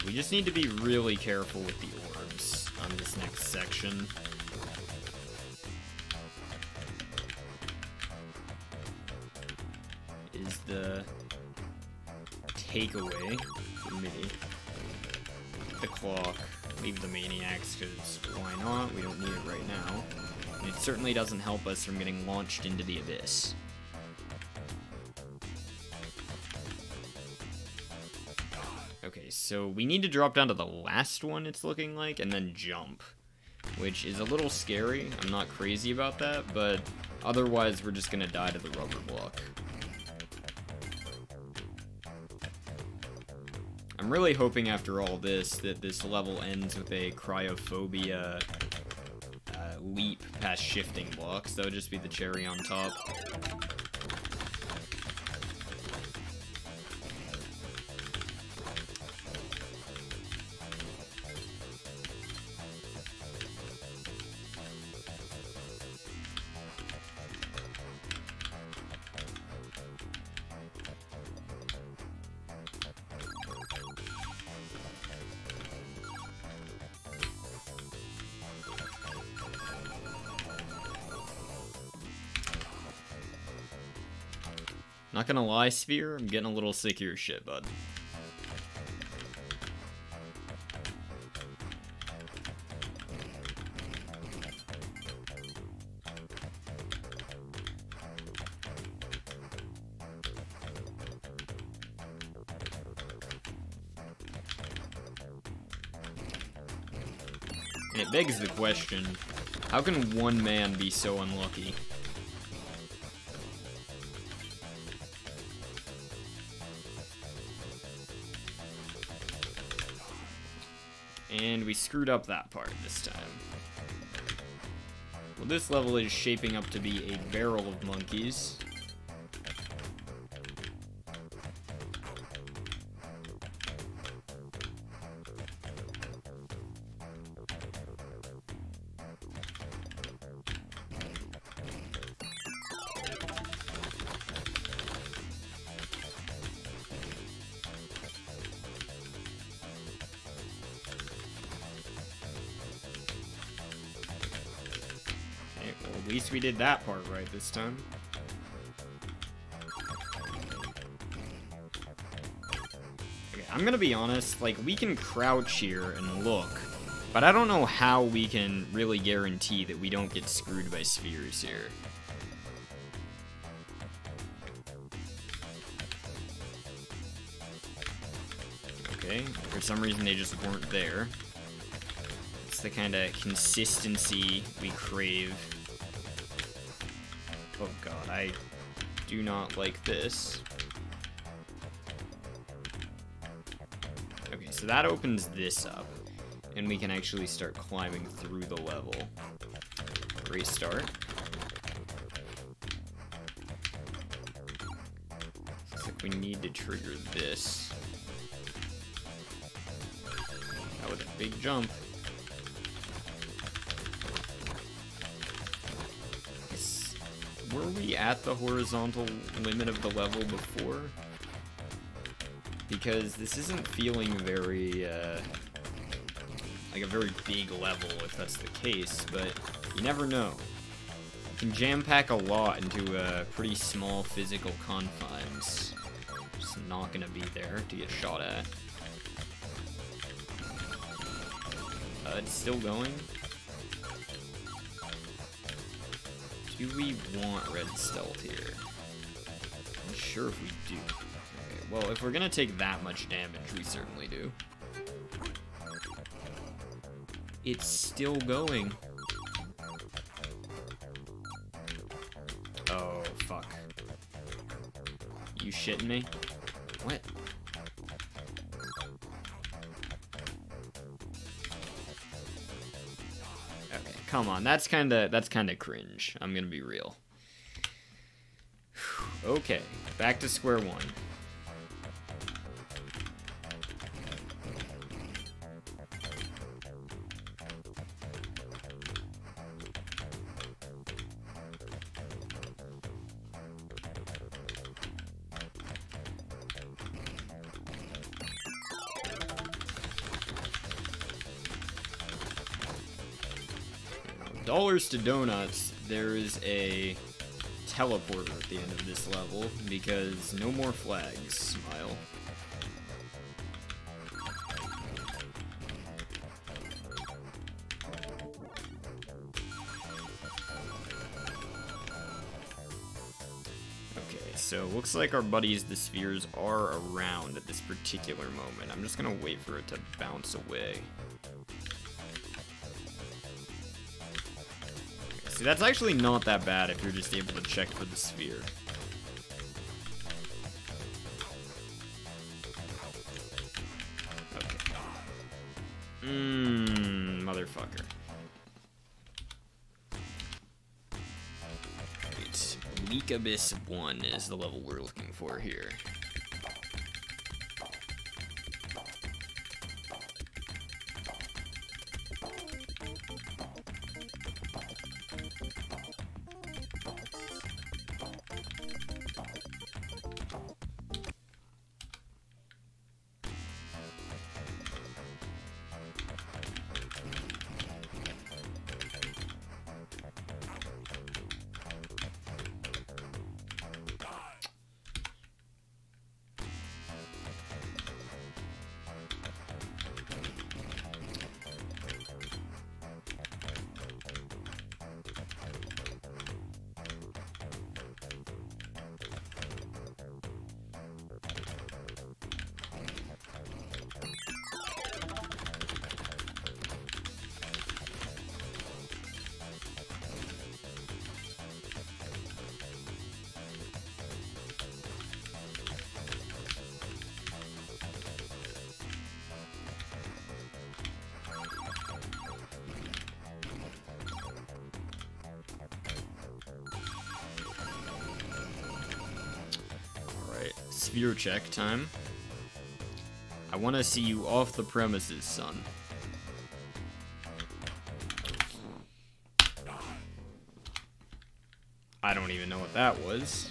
We just need to be really careful with the orbs on this next section. Is the takeaway for me. The clock, leave the Maniacs, because why not? We don't need it right now. And it certainly doesn't help us from getting launched into the abyss. Okay, so we need to drop down to the last one, it's looking like, and then jump. Which is a little scary. I'm not crazy about that, but otherwise we're just gonna die to the rubber block. I'm really hoping after all this that this level ends with a cryophobia leap past shifting blocks. That would just be the cherry on top. Not gonna lie, Sphere, I'm getting a little sick of your shit, bud. And it begs the question, how can one man be so unlucky? And we screwed up that part this time. Well, this level is shaping up to be a barrel of monkeys. At least we did that part right this time. Okay, I'm gonna be honest, like, we can crouch here and look, but I don't know how we can really guarantee that we don't get screwed by spheres here. Okay, for some reason they just weren't there. It's the kind of consistency we crave. Oh god, I do not like this. Okay, so that opens this up, and we can actually start climbing through the level. Restart. Looks like we need to trigger this. That was a big jump. Were we at the horizontal limit of the level before? Because this isn't feeling very, like a very big level if that's the case, but you never know. You can jam-pack a lot into pretty small physical confines. Just not gonna be there to get shot at. It's still going. Do we want red stealth here? I'm not sure if we do. Okay, well, if we're gonna take that much damage, we certainly do. It's still going. Oh, fuck. You shitting me? What? Okay, come on. That's kinda cringe. I'm gonna be real. Okay, back to square one. Dollars to donuts, there is a teleporter at the end of this level, because no more flags, smile. Okay, so looks like our buddies, the spheres, are around at this particular moment. I'm just gonna wait for it to bounce away. See, that's actually not that bad if you're just able to check for the sphere. Okay. Motherfucker. Right. Weak Abyss 1 is the level we're looking for here. Sphere check time. I want to see you off the premises, son. I don't even know what that was.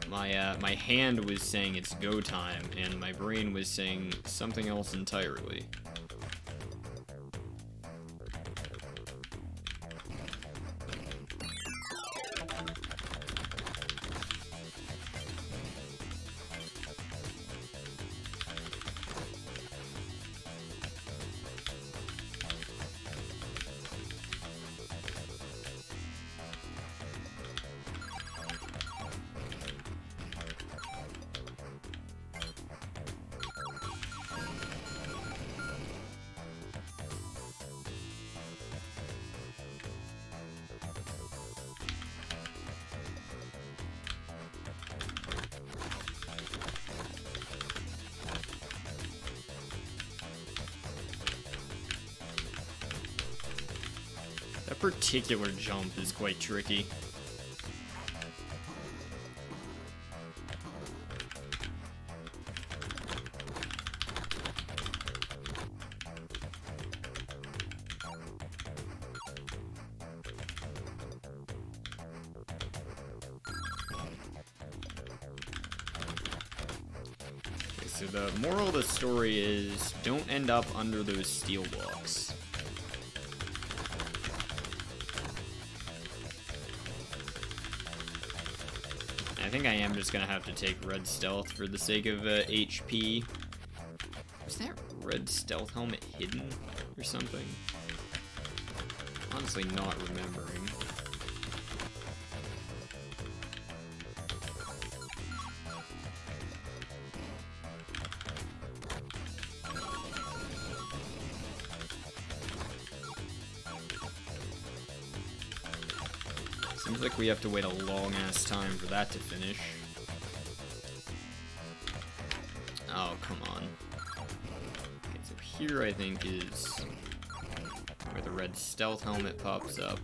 My hand was saying it's go time, and my brain was saying something else entirely. That particular jump is quite tricky. Okay, so the moral of the story is don't end up under those steel blocks. I think I am just gonna have to take red stealth for the sake of HP. Was that red stealth helmet hidden or something? Honestly, not remembering. Seems like we have to wait a long-ass time for that to finish. Oh, come on. Okay, so here I think is where the red stealth helmet pops up.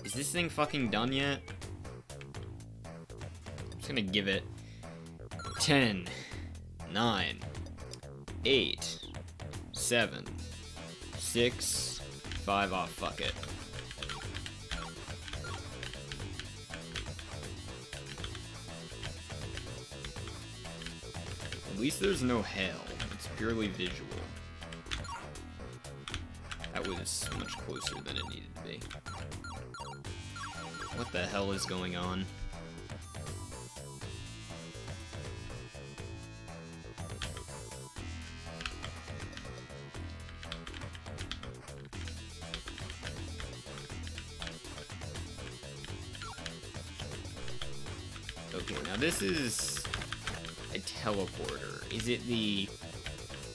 Is this thing fucking done yet? I'm just gonna give it 10, 9, 8, 7, 6, 5. Oh, fuck it. At least there's no hail. It's purely visual. That was much closer than it needed to be. What the hell is going on? Okay, now this is a teleporter.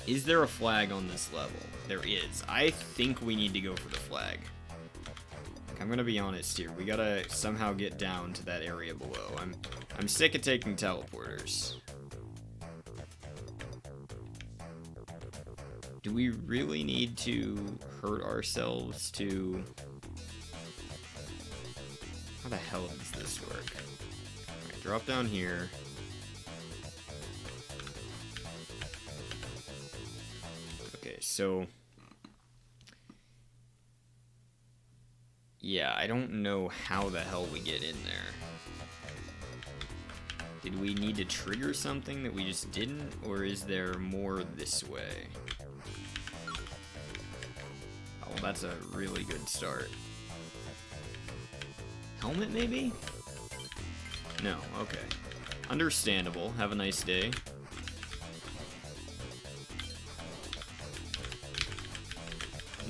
Is there a flag on this level? There is. I think we need to go for the flag. I'm gonna be honest here. We gotta somehow get down to that area below. I'm sick of taking teleporters. Do we really need to hurt ourselves to... How the hell does this work? Alright, drop down here. Okay, so... Yeah, I don't know how the hell we get in there. Did we need to trigger something that we just didn't? Or is there more this way? Oh, that's a really good start. Helmet, maybe? No, okay. Understandable. Have a nice day.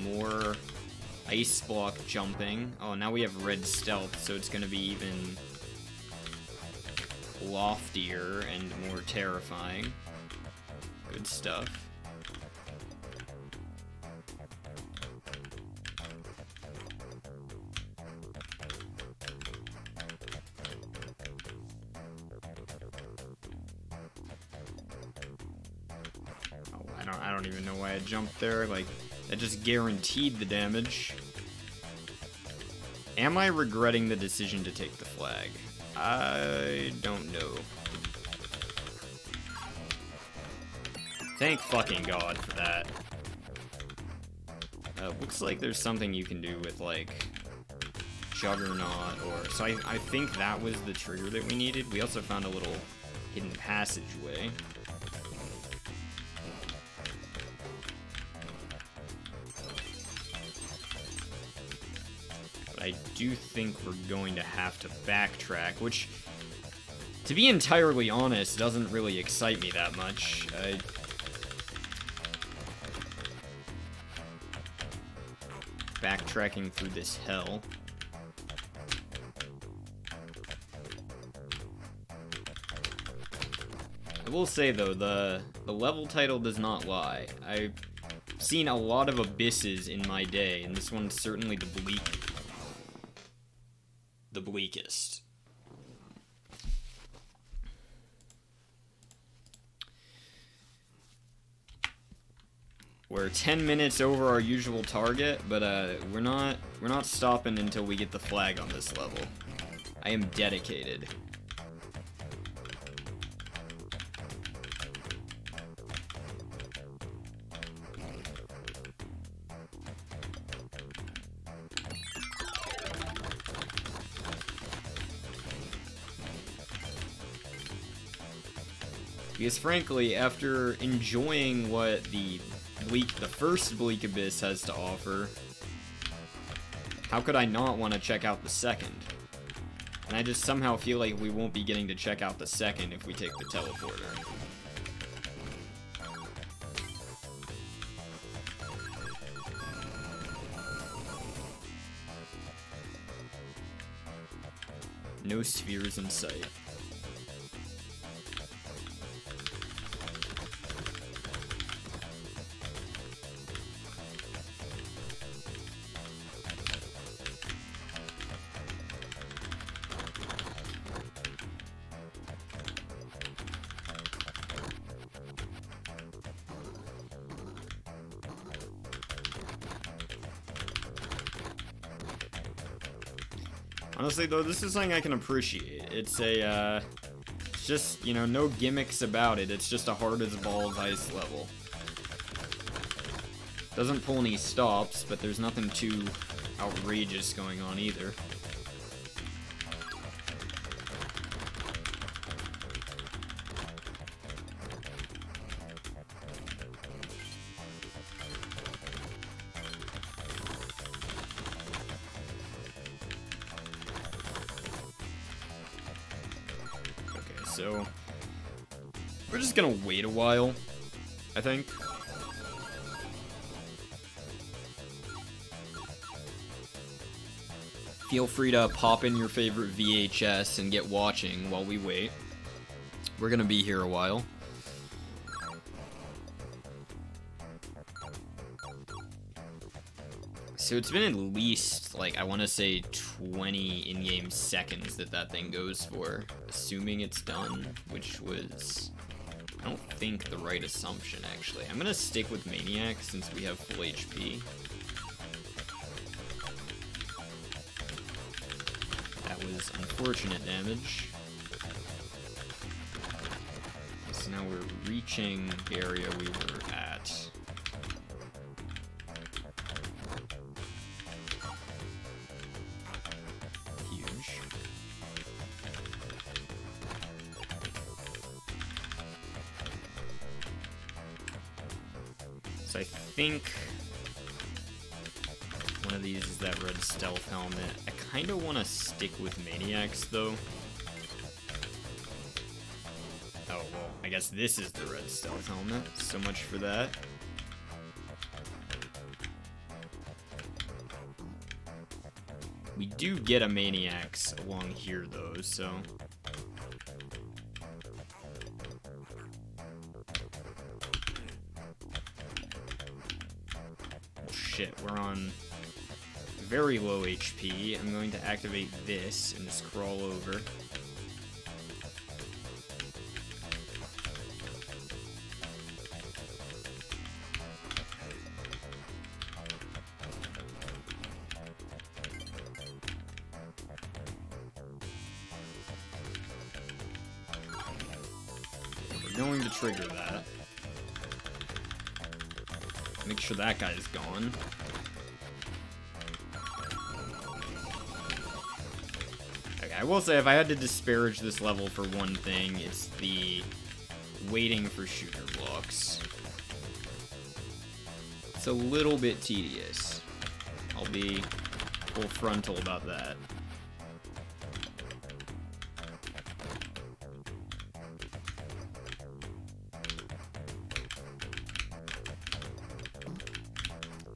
More ice block jumping. Oh, now we have red stealth, so it's gonna be even loftier and more terrifying. Good stuff. I don't even know why I jumped there. Like, that just guaranteed the damage. Am I regretting the decision to take the flag? I don't know. Thank fucking God for that. Looks like there's something you can do with, like, Juggernaut, or... So I think that was the trigger that we needed. We also found a little hidden passageway. I do think we're going to have to backtrack, which, to be entirely honest, doesn't really excite me that much. Backtracking through this hell. I will say, though, the level title does not lie. I've seen a lot of abysses in my day, and this one's certainly the bleakest. We're 10 minutes over our usual target, but we're not stopping until we get the flag on this level. I am dedicated. Because frankly, after enjoying what the first Bleak Abyss has to offer, how could I not want to check out the second? And I just somehow feel like we won't be getting to check out the second if we take the teleporter. No spheres in sight. Honestly, though, this is something I can appreciate. It's a, it's just, you know, no gimmicks about it. It's just a hard-as-balls ice level. Doesn't pull any stops, but there's nothing too outrageous going on either. So, we're just gonna wait a while, I think. Feel free to pop in your favorite VHS and get watching while we wait. We're gonna be here a while. So it's been at least, like, I want to say 20 in-game seconds that thing goes for, assuming it's done, which was, I don't think, the right assumption, actually. I'm going to stick with Maniac since we have full HP. That was unfortunate damage. So now we're reaching the area we were at. So I think one of these is that red stealth helmet. I kind of want to stick with Maniacs, though. Oh, well, I guess this is the red stealth helmet. So much for that. We do get a Maniacs along here, though, so... Shit, we're on very low HP. I'm going to activate this and just crawl over. We're going to trigger that. Make sure that guy's gone. Okay, I will say, if I had to disparage this level for one thing, it's the waiting for shooter blocks. It's a little bit tedious. I'll be full frontal about that.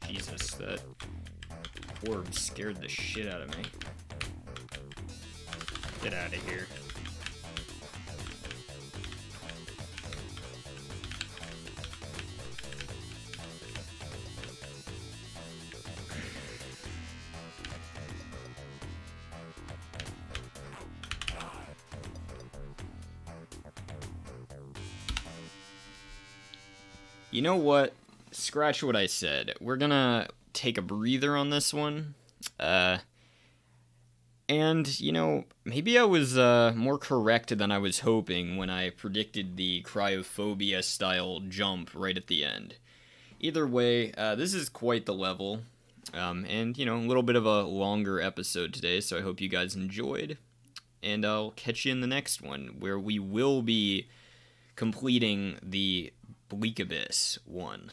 Jesus, that orb scared the shit out of me. Get out of here. You know what? Scratch what I said. We're gonna take a breather on this one. And, you know, maybe I was more correct than I was hoping when I predicted the cryophobia-style jump right at the end. Either way, this is quite the level. And, you know, a little bit of a longer episode today, so I hope you guys enjoyed. And I'll catch you in the next one, where we will be completing the Bleak Abyss one.